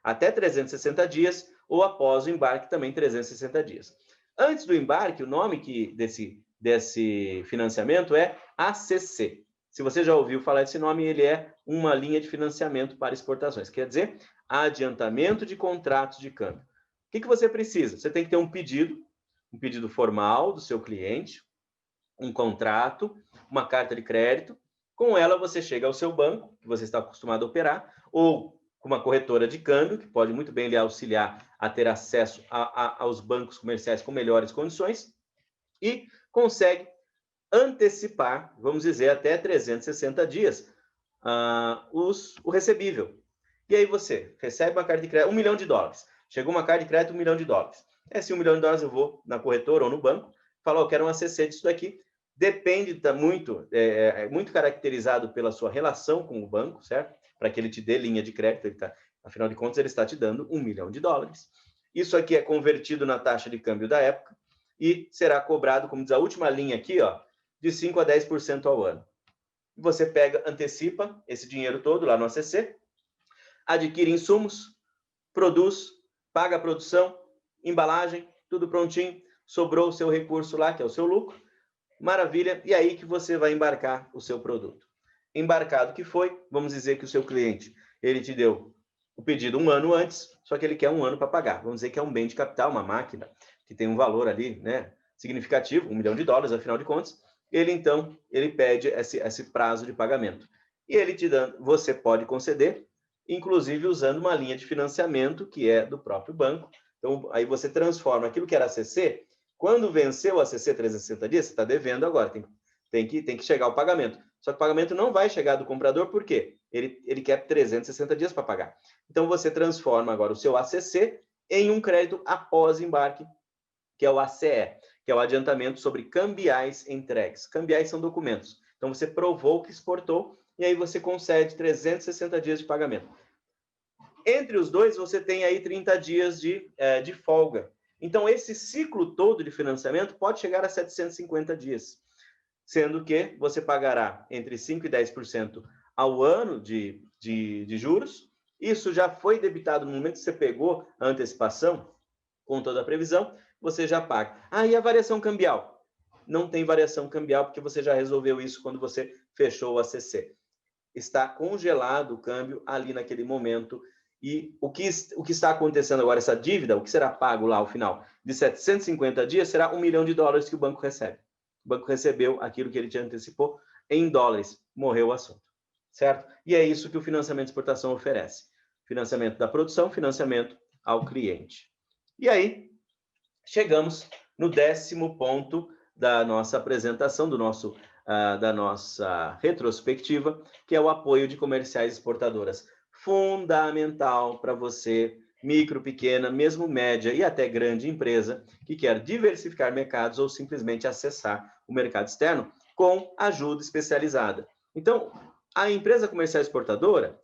até 360 dias, ou após o embarque, também 360 dias. Antes do embarque, o nome desse financiamento é ACC. Se você já ouviu falar desse nome, ele é uma linha de financiamento para exportações. Quer dizer, adiantamento de contratos de câmbio. O que você precisa? Você tem que ter um pedido formal do seu cliente, um contrato, uma carta de crédito. Com ela, você chega ao seu banco, que você está acostumado a operar, ou com uma corretora de câmbio, que pode muito bem lhe auxiliar a ter acesso aos bancos comerciais com melhores condições, e consegue antecipar, vamos dizer, até 360 dias, o recebível. E aí você recebe uma carta de crédito, $1 milhão. Chegou uma carta de crédito, $1 milhão. Esse $1 milhão eu vou na corretora ou no banco, falo, eu quero um ACC disso daqui. Depende, tá muito, muito caracterizado pela sua relação com o banco, certo? Para que ele te dê linha de crédito, afinal de contas, ele está te dando $1 milhão. Isso aqui é convertido na taxa de câmbio da época e será cobrado, como diz a última linha aqui, ó, de 5% a 10% ao ano. Você pega, antecipa esse dinheiro todo lá no ACC, adquire insumos, produz, paga a produção, embalagem, tudo prontinho, sobrou o seu recurso lá, que é o seu lucro, maravilha, e aí que você vai embarcar o seu produto. Embarcado que foi, vamos dizer que o seu cliente, ele te deu o pedido 1 ano antes, só que ele quer 1 ano para pagar. Vamos dizer que é um bem de capital, uma máquina, que tem um valor ali, né, significativo, $1 milhão, afinal de contas. Ele pede esse prazo de pagamento. E ele te dando, você pode conceder, inclusive usando uma linha de financiamento que é do próprio banco. Então, aí você transforma aquilo que era ACC, quando venceu o ACC 360 dias, você está devendo agora, tem que chegar o pagamento. Só que o pagamento não vai chegar do comprador, por quê? Ele quer 360 dias para pagar. Então, você transforma agora o seu ACC em um crédito após embarque, que é o ACE, que é o adiantamento sobre cambiais entregues. Cambiais são documentos. Então, você provou que exportou e aí você concede 360 dias de pagamento. Entre os dois, você tem aí 30 dias de folga. Então, esse ciclo todo de financiamento pode chegar a 750 dias, sendo que você pagará entre 5% e 10% ao ano de juros. Isso já foi debitado no momento que você pegou a antecipação, com toda a previsão, você já paga. E a variação cambial? Não tem variação cambial, porque você já resolveu isso quando você fechou o ACC. Está congelado o câmbio ali naquele momento. E o que está acontecendo agora, essa dívida, o que será pago lá ao final de 750 dias, será $1 milhão que o banco recebe. O banco recebeu aquilo que ele te antecipou em dólares. Morreu o assunto, certo? E é isso que o financiamento de exportação oferece. Financiamento da produção, financiamento ao cliente. E aí, chegamos no 10º ponto da nossa apresentação, da nossa retrospectiva, que é o apoio de comerciais exportadoras. Fundamental para você, micro, pequena, mesmo média e até grande empresa, que quer diversificar mercados ou simplesmente acessar o mercado externo com ajuda especializada. Então, a empresa comercial exportadora,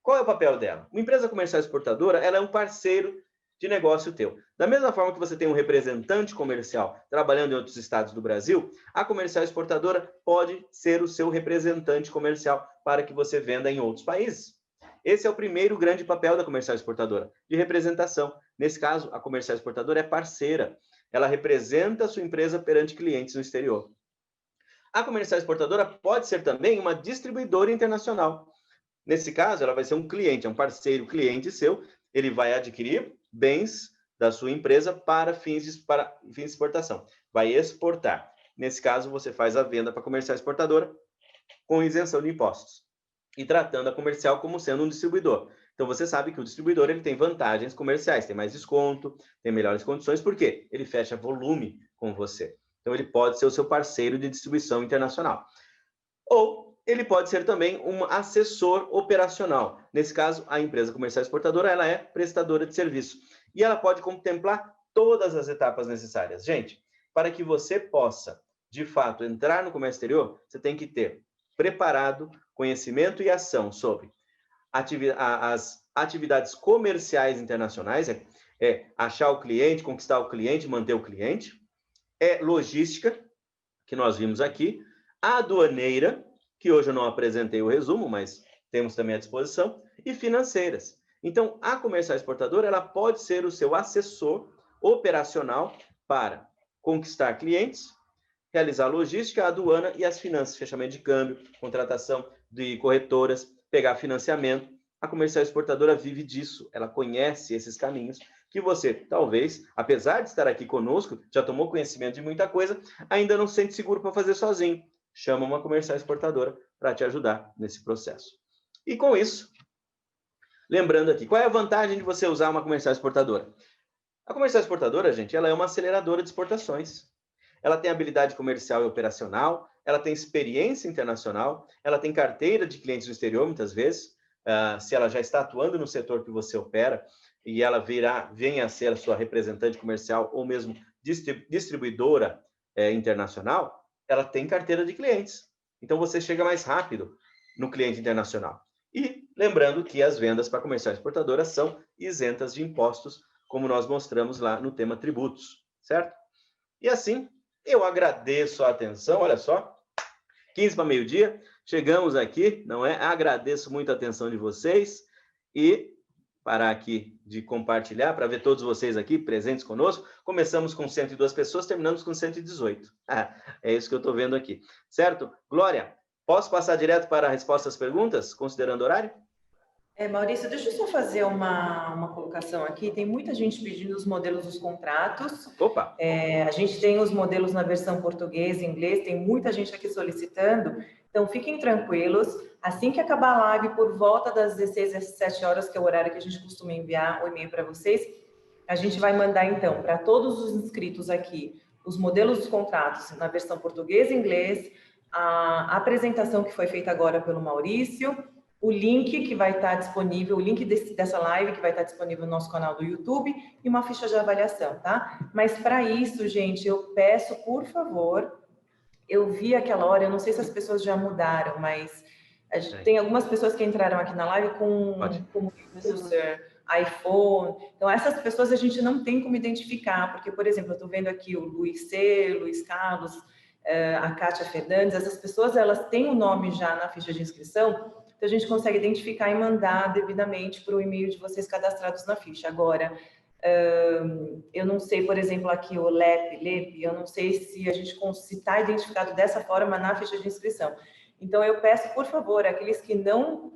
qual é o papel dela? Uma empresa comercial exportadora, ela é um parceiro de negócio teu. Da mesma forma que você tem um representante comercial trabalhando em outros estados do Brasil, a comercial exportadora pode ser o seu representante comercial para que você venda em outros países. Esse é o primeiro grande papel da comercial exportadora, de representação. Nesse caso, a comercial exportadora é parceira. Ela representa a sua empresa perante clientes no exterior. A comercial exportadora pode ser também uma distribuidora internacional. Nesse caso, ela vai ser um cliente, é um parceiro cliente seu. Ele vai adquirir bens da sua empresa para fins de exportação. Vai exportar. Nesse caso, você faz a venda para a comercial exportadora com isenção de impostos. E tratando a comercial como sendo um distribuidor. Então, você sabe que o distribuidor ele tem vantagens comerciais, tem mais desconto, tem melhores condições, por quê? Ele fecha volume com você. Então, ele pode ser o seu parceiro de distribuição internacional. Ou ele pode ser também um assessor operacional. Nesse caso, a empresa comercial exportadora ela é prestadora de serviço. E ela pode contemplar todas as etapas necessárias. Gente, para que você possa, de fato, entrar no comércio exterior, você tem que ter preparado conhecimento e ação sobre as atividades comerciais internacionais, achar o cliente, conquistar o cliente, manter o cliente, logística, que nós vimos aqui, aduaneira, que hoje eu não apresentei o resumo, mas temos também à disposição, e financeiras. Então, a comercial exportadora ela pode ser o seu assessor operacional para conquistar clientes, realizar a logística, a aduana e as finanças, fechamento de câmbio, contratação de corretoras, pegar financiamento. A comercial exportadora vive disso, ela conhece esses caminhos que você, talvez, apesar de estar aqui conosco, já tomou conhecimento de muita coisa, ainda não se sente seguro para fazer sozinho. Chama uma comercial exportadora para te ajudar nesse processo. E com isso, lembrando aqui, qual é a vantagem de você usar uma comercial exportadora? A comercial exportadora, gente, ela é uma aceleradora de exportações. Ela tem habilidade comercial e operacional, ela tem experiência internacional, ela tem carteira de clientes no exterior, muitas vezes, se ela já está atuando no setor que você opera, e ela venha a ser a sua representante comercial ou mesmo distribuidora internacional, ela tem carteira de clientes. Então, você chega mais rápido no cliente internacional. E lembrando que as vendas para comercial exportadora são isentas de impostos, como nós mostramos lá no tema tributos, certo? E assim, eu agradeço a atenção, olha só, 15 para meio-dia, chegamos aqui, não é? Agradeço muito a atenção de vocês e parar aqui de compartilhar para ver todos vocês aqui presentes conosco. Começamos com 102 pessoas, terminamos com 118. É isso que eu estou vendo aqui, certo? Glória, posso passar direto para a resposta às perguntas, considerando o horário? Maurício, deixa eu só fazer uma colocação aqui. Tem muita gente pedindo os modelos dos contratos. Opa! A gente tem os modelos na versão português e inglês, tem muita gente aqui solicitando. Então, fiquem tranquilos. Assim que acabar a live, por volta das 16 às 17 horas, que é o horário que a gente costuma enviar o e-mail para vocês, a gente vai mandar, então, para todos os inscritos aqui, os modelos dos contratos na versão português e inglês, a apresentação que foi feita agora pelo Maurício, o link que vai estar disponível, o link dessa live que vai estar disponível no nosso canal do YouTube e uma ficha de avaliação, tá? Mas para isso, gente, eu peço, por favor, eu vi aquela hora, eu não sei se as pessoas já mudaram, mas tem algumas pessoas que entraram aqui na live com user, iPhone. Então, essas pessoas a gente não tem como identificar, porque, por exemplo, eu estou vendo aqui o Luiz C, Luiz Carlos, a Kátia Fernandes, essas pessoas, elas têm o nome já na ficha de inscrição, então a gente consegue identificar e mandar devidamente para o e-mail de vocês cadastrados na ficha. Agora, eu não sei, por exemplo, aqui o LEP, eu não sei se a gente está identificado dessa forma na ficha de inscrição. Então, eu peço, por favor, aqueles que não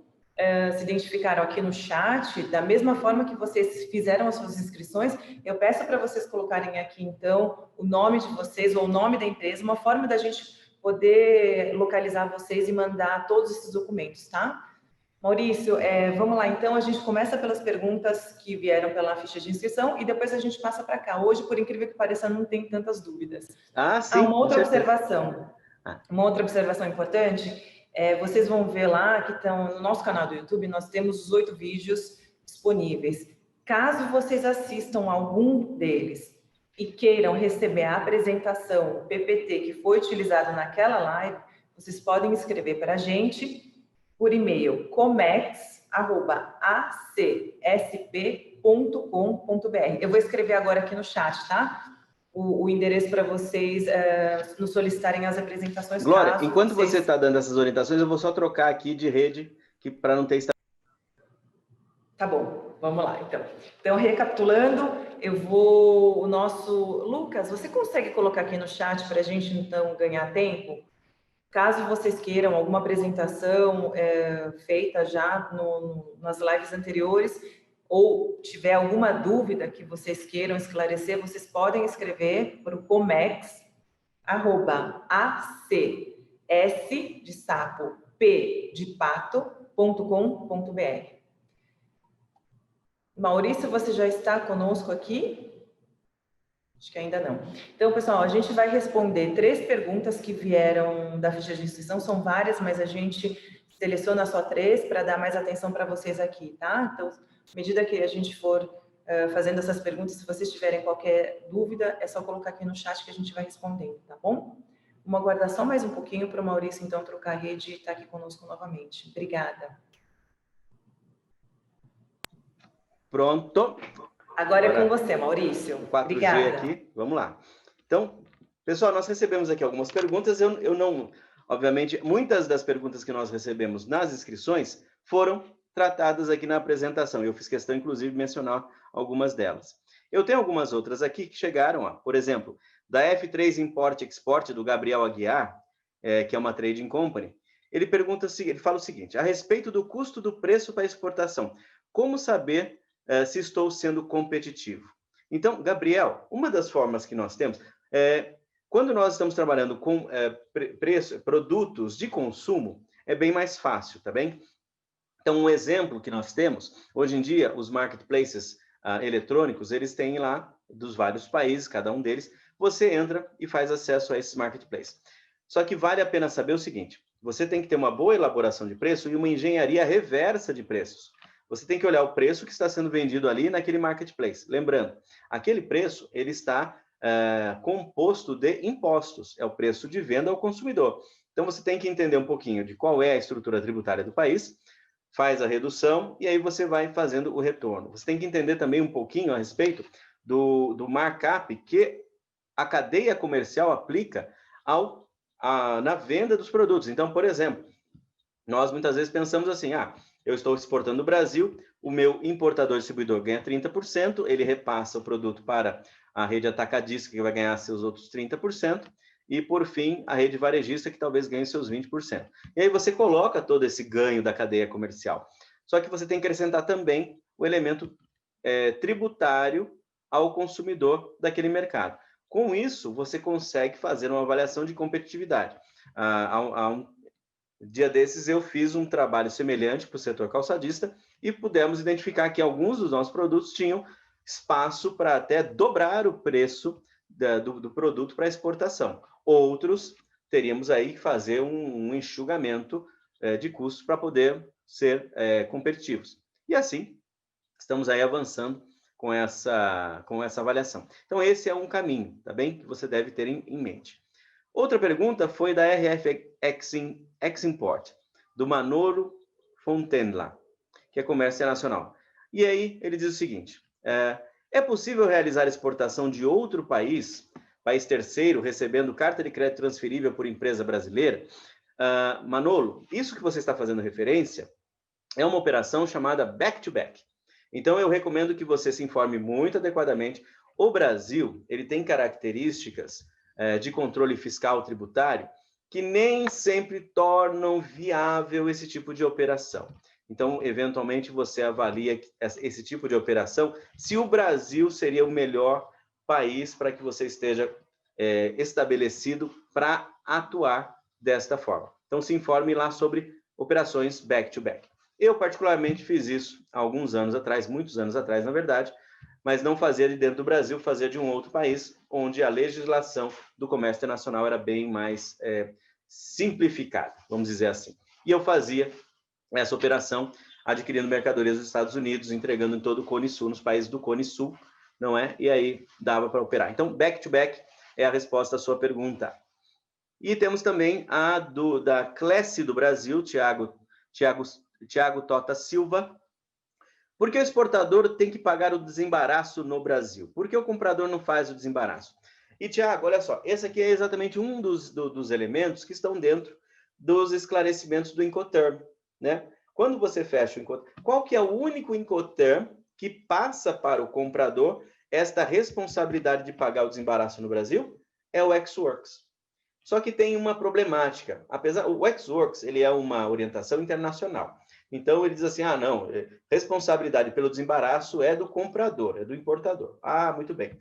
se identificaram aqui no chat, da mesma forma que vocês fizeram as suas inscrições, eu peço para vocês colocarem aqui, então, o nome de vocês ou o nome da empresa, uma forma da gente poder localizar vocês e mandar todos esses documentos, tá? Maurício, vamos lá, então, a gente começa pelas perguntas que vieram pela ficha de inscrição e depois a gente passa para cá. Hoje, por incrível que pareça, não tem tantas dúvidas. Sim. Uma outra observação importante, vocês vão ver lá que estão no nosso canal do YouTube, nós temos os 8 vídeos disponíveis. Caso vocês assistam algum deles e queiram receber a apresentação, o PPT que foi utilizado naquela live, vocês podem escrever para a gente por e-mail comex@acsp.com.br. Eu vou escrever agora aqui no chat, tá? O endereço para vocês nos solicitarem as apresentações. Glória, enquanto você está dando essas orientações, eu vou só trocar aqui de rede para não ter... Tá bom, vamos lá, então. Então, recapitulando, o nosso... Lucas, você consegue colocar aqui no chat para a gente, então, ganhar tempo? Caso vocês queiram alguma apresentação feita já nas lives anteriores, ou tiver alguma dúvida que vocês queiram esclarecer, vocês podem escrever para o comex@acs de sapo, p de pato.com.br. Maurício, você já está conosco aqui? Acho que ainda não. Então, pessoal, a gente vai responder 3 perguntas que vieram da ficha de inscrição. São várias, mas a gente seleciona só 3 para dar mais atenção para vocês aqui, tá? Então, à medida que a gente for fazendo essas perguntas, se vocês tiverem qualquer dúvida, é só colocar aqui no chat que a gente vai respondendo, tá bom? Vamos aguardar só mais um pouquinho para o Maurício, então, trocar a rede e estar aqui conosco novamente. Obrigada. Pronto. Agora é com você, Maurício. 4G Obrigada. aqui, vamos lá. Então, pessoal, nós recebemos aqui algumas perguntas. Eu não, obviamente, muitas das perguntas que nós recebemos nas inscrições foram tratadas aqui na apresentação. Eu fiz questão, inclusive, de mencionar algumas delas. Eu tenho algumas outras aqui que chegaram, por exemplo, da F3 Import Export, do Gabriel Aguiar, que é uma trading company. Ele fala o seguinte: a respeito do custo do preço para exportação, como saber se estou sendo competitivo? Então, Gabriel, uma das formas que nós temos quando nós estamos trabalhando com produtos de consumo, é bem mais fácil, tá bem? Então, um exemplo que nós temos, hoje em dia, os marketplaces eletrônicos, eles têm lá, dos vários países, cada um deles, você entra e faz acesso a esses marketplaces. Só que vale a pena saber o seguinte: você tem que ter uma boa elaboração de preço e uma engenharia reversa de preços. Você tem que olhar o preço que está sendo vendido ali naquele marketplace. Lembrando, aquele preço ele está composto de impostos, é o preço de venda ao consumidor. Então, você tem que entender um pouquinho de qual é a estrutura tributária do país, faz a redução e aí você vai fazendo o retorno. Você tem que entender também um pouquinho a respeito do markup que a cadeia comercial aplica na venda dos produtos. Então, por exemplo, nós muitas vezes pensamos assim: eu estou exportando do Brasil, o meu importador-distribuidor ganha 30%, ele repassa o produto para a rede atacadista, que vai ganhar seus outros 30%, e, por fim, a rede varejista, que talvez ganhe seus 20%. E aí você coloca todo esse ganho da cadeia comercial. Só que você tem que acrescentar também o elemento tributário ao consumidor daquele mercado. Com isso, você consegue fazer uma avaliação de competitividade. Há um dia desses, eu fiz um trabalho semelhante para o setor calçadista e pudemos identificar que alguns dos nossos produtos tinham espaço para até dobrar o preço do produto para exportação. Outros, teríamos aí que fazer um enxugamento de custos para poder ser competitivos. E assim, estamos aí avançando com essa avaliação. Então, esse é um caminho, tá bem? Que você deve ter em mente. Outra pergunta foi da RF Eximport, do Manolo Fontenla, que é comércio internacional. E aí, ele diz o seguinte: é possível realizar exportação de outro país terceiro, recebendo carta de crédito transferível por empresa brasileira? Manolo, isso que você está fazendo referência é uma operação chamada back-to-back. Então, eu recomendo que você se informe muito adequadamente. O Brasil, ele tem características de controle fiscal tributário que nem sempre tornam viável esse tipo de operação. Então, eventualmente, você avalia esse tipo de operação, se o Brasil seria o melhor país para que você esteja estabelecido para atuar desta forma. Então, se informe lá sobre operações back-to-back. Eu, particularmente, fiz isso há alguns anos atrás, muitos anos atrás, na verdade, mas não fazia de dentro do Brasil, fazia de um outro país, onde a legislação do comércio internacional era bem mais simplificada, vamos dizer assim. E eu fazia essa operação adquirindo mercadorias dos Estados Unidos, entregando em todo o Cone Sul, nos países do Cone Sul, não é? E aí dava para operar. Então, back-to-back é a resposta à sua pergunta. E temos também a da Classe do Brasil, Tiago Tota Silva. Por que o exportador tem que pagar o desembaraço no Brasil? Por que o comprador não faz o desembaraço? E, Tiago, olha só, esse aqui é exatamente um dos elementos que estão dentro dos esclarecimentos do Incoterm, né? Quando você fecha o Incoterm, qual que é o único Incoterm que passa para o comprador esta responsabilidade de pagar o desembaraço no Brasil? É o Ex-Works. Só que tem uma problemática. O Ex-Works, ele é uma orientação internacional. Então, ele diz assim, não, responsabilidade pelo desembaraço é do comprador, é do importador. Muito bem.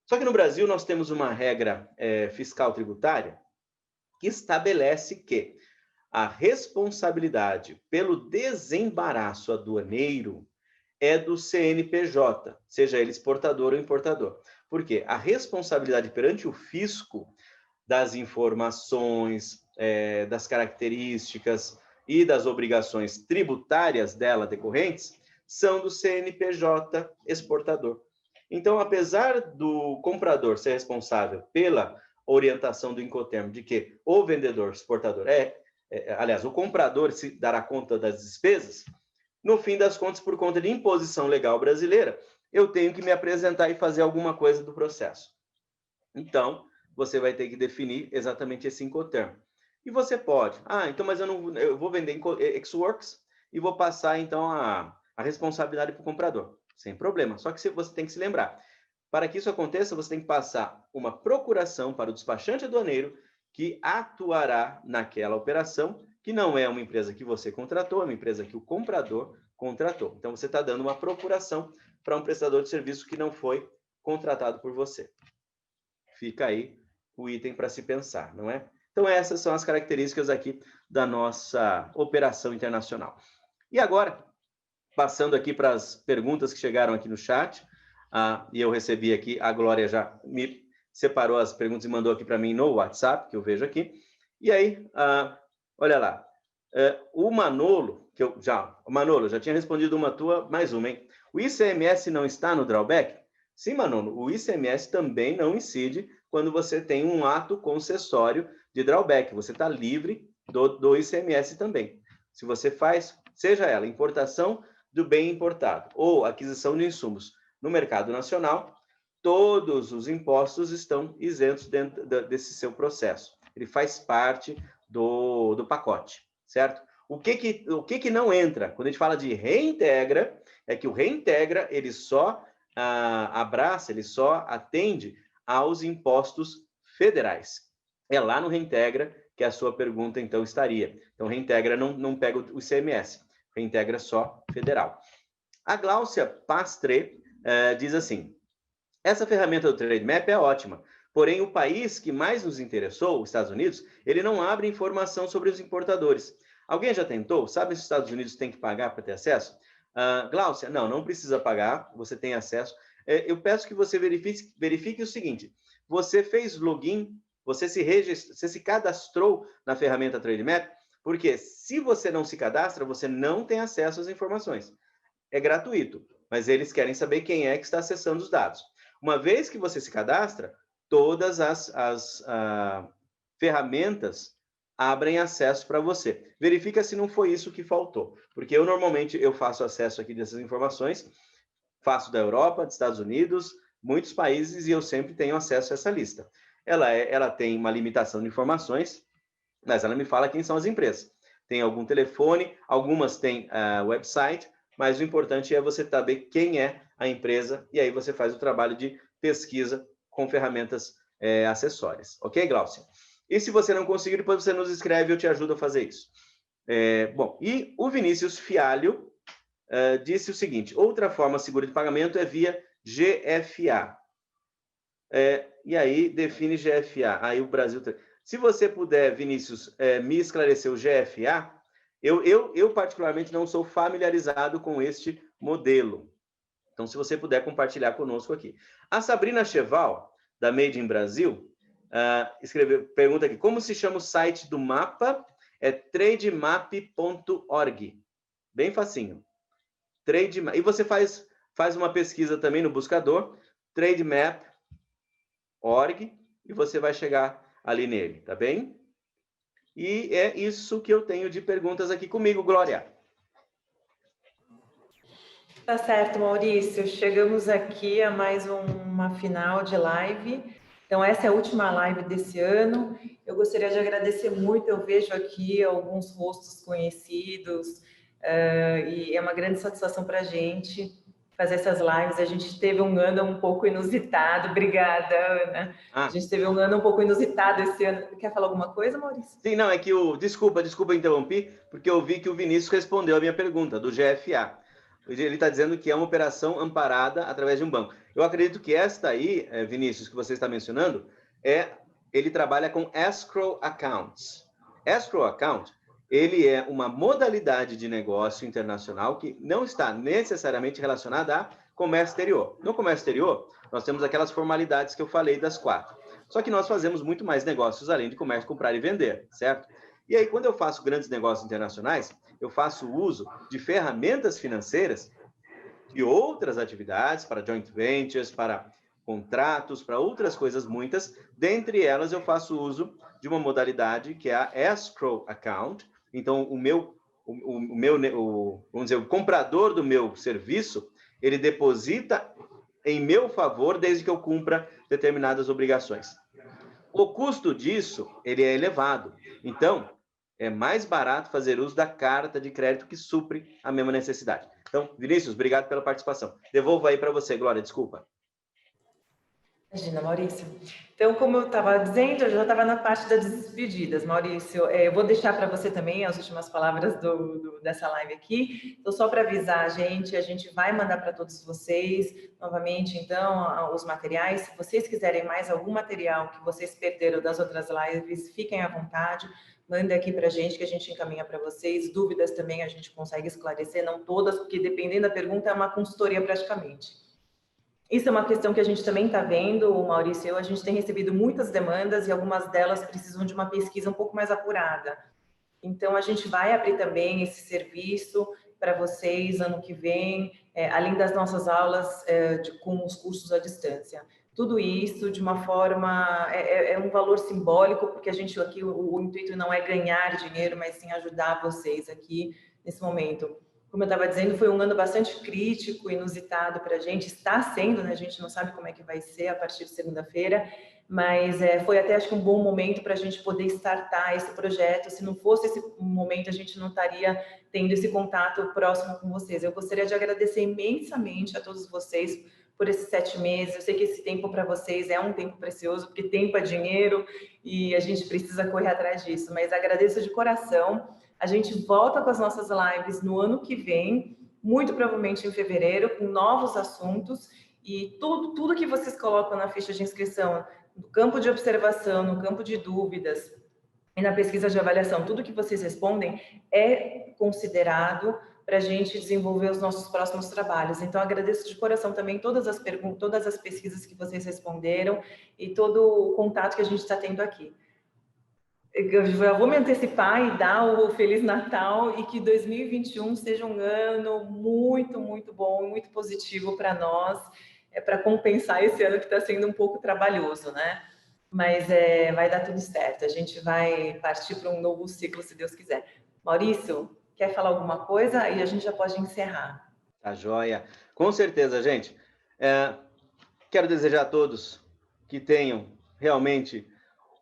Só que no Brasil, nós temos uma regra fiscal tributária que estabelece que a responsabilidade pelo desembaraço aduaneiro é do CNPJ, seja ele exportador ou importador. Por quê? A responsabilidade perante o fisco das informações, das características e das obrigações tributárias dela decorrentes são do CNPJ exportador. Então, apesar do comprador ser responsável pela orientação do Incoterm de que o vendedor exportador aliás, o comprador se dará conta das despesas, no fim das contas, por conta de imposição legal brasileira, eu tenho que me apresentar e fazer alguma coisa do processo. Então, você vai ter que definir exatamente esse Incoterm. E você pode, então, mas eu vou vender Ex-Works e vou passar, então, a responsabilidade para o comprador. Sem problema. Só que você tem que se lembrar, Para que isso aconteça, você tem que passar uma procuração para o despachante aduaneiro que atuará naquela operação, que não é uma empresa que você contratou, é uma empresa que o comprador contratou. Então, você está dando uma procuração para um prestador de serviço que não foi contratado por você. Fica aí o item para se pensar, não é? Então, essas são as características aqui da nossa operação internacional. E agora, passando aqui para as perguntas que chegaram aqui no chat, e eu recebi aqui, a Glória já me separou as perguntas e mandou aqui para mim no WhatsApp, que eu vejo aqui. E aí, olha lá, o Manolo, Manolo, já tinha respondido uma tua, mais uma, hein? O ICMS não está no drawback? Sim, Manolo, o ICMS também não incide quando você tem um ato concessório de drawback. Você está livre do ICMS também. Se você faz, seja ela importação do bem importado ou aquisição de insumos no mercado nacional, todos os impostos estão isentos dentro desse seu processo. Ele faz parte do pacote, certo? O que não entra? Quando a gente fala de reintegra, é que o reintegra, ele só abraça, ele só atende aos impostos federais. É lá no reintegra que a sua pergunta, então, estaria. Então, reintegra não pega o ICMS, reintegra só federal. A Gláucia Pastre diz assim, essa ferramenta do Trade Map é ótima, porém o país que mais nos interessou, os Estados Unidos, ele não abre informação sobre os importadores. Alguém já tentou? Sabe se os Estados Unidos têm que pagar para ter acesso? Gláucia, não precisa pagar, você tem acesso. Eu peço que você verifique o seguinte, você fez login, você se cadastrou na ferramenta Trade Map, porque se você não se cadastra, você não tem acesso às informações. É gratuito, mas eles querem saber quem é que está acessando os dados. Uma vez que você se cadastra, todas as ferramentas abrem acesso para você. Verifica se não foi isso que faltou, porque normalmente eu faço acesso aqui dessas informações, faço da Europa, dos Estados Unidos, muitos países, e eu sempre tenho acesso a essa lista. Ela tem uma limitação de informações, mas ela me fala quem são as empresas. Tem algum telefone, algumas têm website, mas o importante é você saber quem é a empresa, e aí você faz o trabalho de pesquisa com ferramentas acessórias. Ok, Gláucia? E se você não conseguir, depois você nos escreve e eu te ajudo a fazer isso. Bom, e o Vinícius Fialho disse o seguinte, outra forma segura de pagamento é via GFA. E aí, define GFA. Aí o Brasil... Se você puder, Vinícius, me esclarecer o GFA, eu particularmente não sou familiarizado com este modelo. Então, se você puder compartilhar conosco aqui. A Sabrina Cheval, da Made in Brasil, pergunta aqui, como se chama o site do mapa? É trademap.org. Bem facinho. E você faz uma pesquisa também no buscador, trademap.org, e você vai chegar ali nele, tá bem? E é isso que eu tenho de perguntas aqui comigo, Glória. Tá certo, Maurício. Chegamos aqui a mais uma final de live. Então, essa é a última live desse ano. Eu gostaria de agradecer muito. Eu vejo aqui alguns rostos conhecidos e é uma grande satisfação para a gente fazer essas lives. A gente teve um ano um pouco inusitado. Obrigada, Ana. A gente teve um ano um pouco inusitado esse ano. Quer falar alguma coisa, Maurício? Sim, não, é que desculpa interrompi, porque eu vi que o Vinícius respondeu a minha pergunta, do GFA. Ele está dizendo que é uma operação amparada através de um banco. Eu acredito que esta aí, Vinícius, que você está mencionando, ele trabalha com escrow accounts. Escrow account, ele é uma modalidade de negócio internacional que não está necessariamente relacionada a comércio exterior. No comércio exterior, nós temos aquelas formalidades que eu falei das 4. Só que nós fazemos muito mais negócios além de comércio, comprar e vender, certo? E aí, quando eu faço grandes negócios internacionais, eu faço uso de ferramentas financeiras e outras atividades para joint ventures, para contratos, para outras coisas muitas. Dentre elas, eu faço uso de uma modalidade que é a escrow account. Então, vamos dizer, o comprador do meu serviço, ele deposita em meu favor desde que eu cumpra determinadas obrigações. O custo disso, ele é elevado. Então, é mais barato fazer uso da carta de crédito que supre a mesma necessidade. Então, Vinícius, obrigado pela participação. Devolvo aí para você, Glória, desculpa. Imagina, Maurício. Então, como eu estava dizendo, eu já estava na parte das despedidas. Maurício, eu vou deixar para você também as últimas palavras dessa live aqui. Então, só para avisar a gente vai mandar para todos vocês, novamente, então, os materiais. Se vocês quiserem mais algum material que vocês perderam das outras lives, fiquem à vontade. Mandem aqui para a gente, que a gente encaminha para vocês. Dúvidas também a gente consegue esclarecer, não todas, porque dependendo da pergunta, é uma consultoria praticamente. Isso é uma questão que a gente também está vendo, o Maurício e eu, a gente tem recebido muitas demandas e algumas delas precisam de uma pesquisa um pouco mais apurada. Então, a gente vai abrir também esse serviço para vocês ano que vem, além das nossas aulas com os cursos à distância. Tudo isso de uma forma, é um valor simbólico, porque a gente aqui, o intuito não é ganhar dinheiro, mas sim ajudar vocês aqui nesse momento. Como eu estava dizendo, foi um ano bastante crítico, inusitado para a gente, está sendo, né? A gente não sabe como é que vai ser a partir de segunda-feira, mas foi até, acho que, um bom momento para a gente poder startar esse projeto. Se não fosse esse momento, a gente não estaria tendo esse contato próximo com vocês. Eu gostaria de agradecer imensamente a todos vocês por esses 7 meses. Eu sei que esse tempo para vocês é um tempo precioso, porque tempo é dinheiro e a gente precisa correr atrás disso, mas agradeço de coração. A gente volta com as nossas lives no ano que vem, muito provavelmente em fevereiro, com novos assuntos, e tudo que vocês colocam na ficha de inscrição, no campo de observação, no campo de dúvidas e na pesquisa de avaliação, tudo que vocês respondem é considerado para a gente desenvolver os nossos próximos trabalhos. Então, agradeço de coração também todas as perguntas, todas as pesquisas que vocês responderam e todo o contato que a gente está tendo aqui. Eu já vou me antecipar e dar o Feliz Natal e que 2021 seja um ano muito, muito bom, muito positivo para nós, para compensar esse ano que está sendo um pouco trabalhoso, né? Mas vai dar tudo certo, a gente vai partir para um novo ciclo, se Deus quiser. Maurício, quer falar alguma coisa? E a gente já pode encerrar. Tá joia. Com certeza, gente. Quero desejar a todos que tenham realmente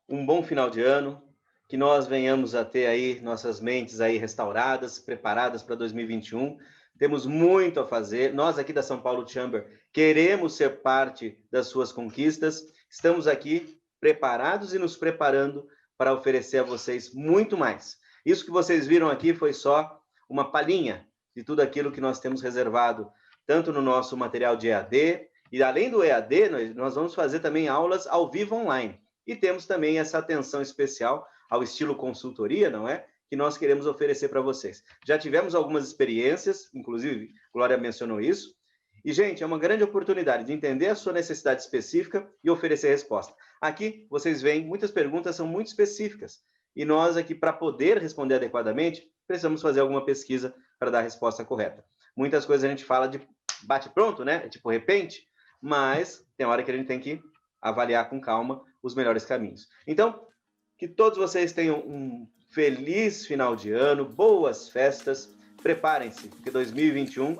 um bom final de ano, que nós venhamos a ter aí nossas mentes aí restauradas, preparadas para 2021. Temos muito a fazer. Nós aqui da São Paulo Chamber queremos ser parte das suas conquistas. Estamos aqui preparados e nos preparando para oferecer a vocês muito mais. Isso que vocês viram aqui foi só uma palhinha de tudo aquilo que nós temos reservado, tanto no nosso material de EAD, e além do EAD, nós vamos fazer também aulas ao vivo online. E temos também essa atenção especial ao estilo consultoria, não é? Que nós queremos oferecer para vocês. Já tivemos algumas experiências, inclusive, Glória mencionou isso. E, gente, é uma grande oportunidade de entender a sua necessidade específica e oferecer resposta. Aqui, vocês veem, muitas perguntas são muito específicas. E nós aqui, para poder responder adequadamente, precisamos fazer alguma pesquisa para dar a resposta correta. Muitas coisas a gente fala de bate-pronto, né? Tipo, repente, mas tem hora que a gente tem que avaliar com calma os melhores caminhos. Então, que todos vocês tenham um feliz final de ano, boas festas, preparem-se, porque 2021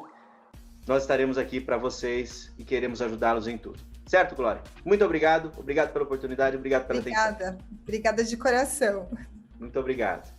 nós estaremos aqui para vocês e queremos ajudá-los em tudo. Certo, Glória? Muito obrigado pela oportunidade, obrigado pela atenção. Obrigada de coração. Muito obrigado.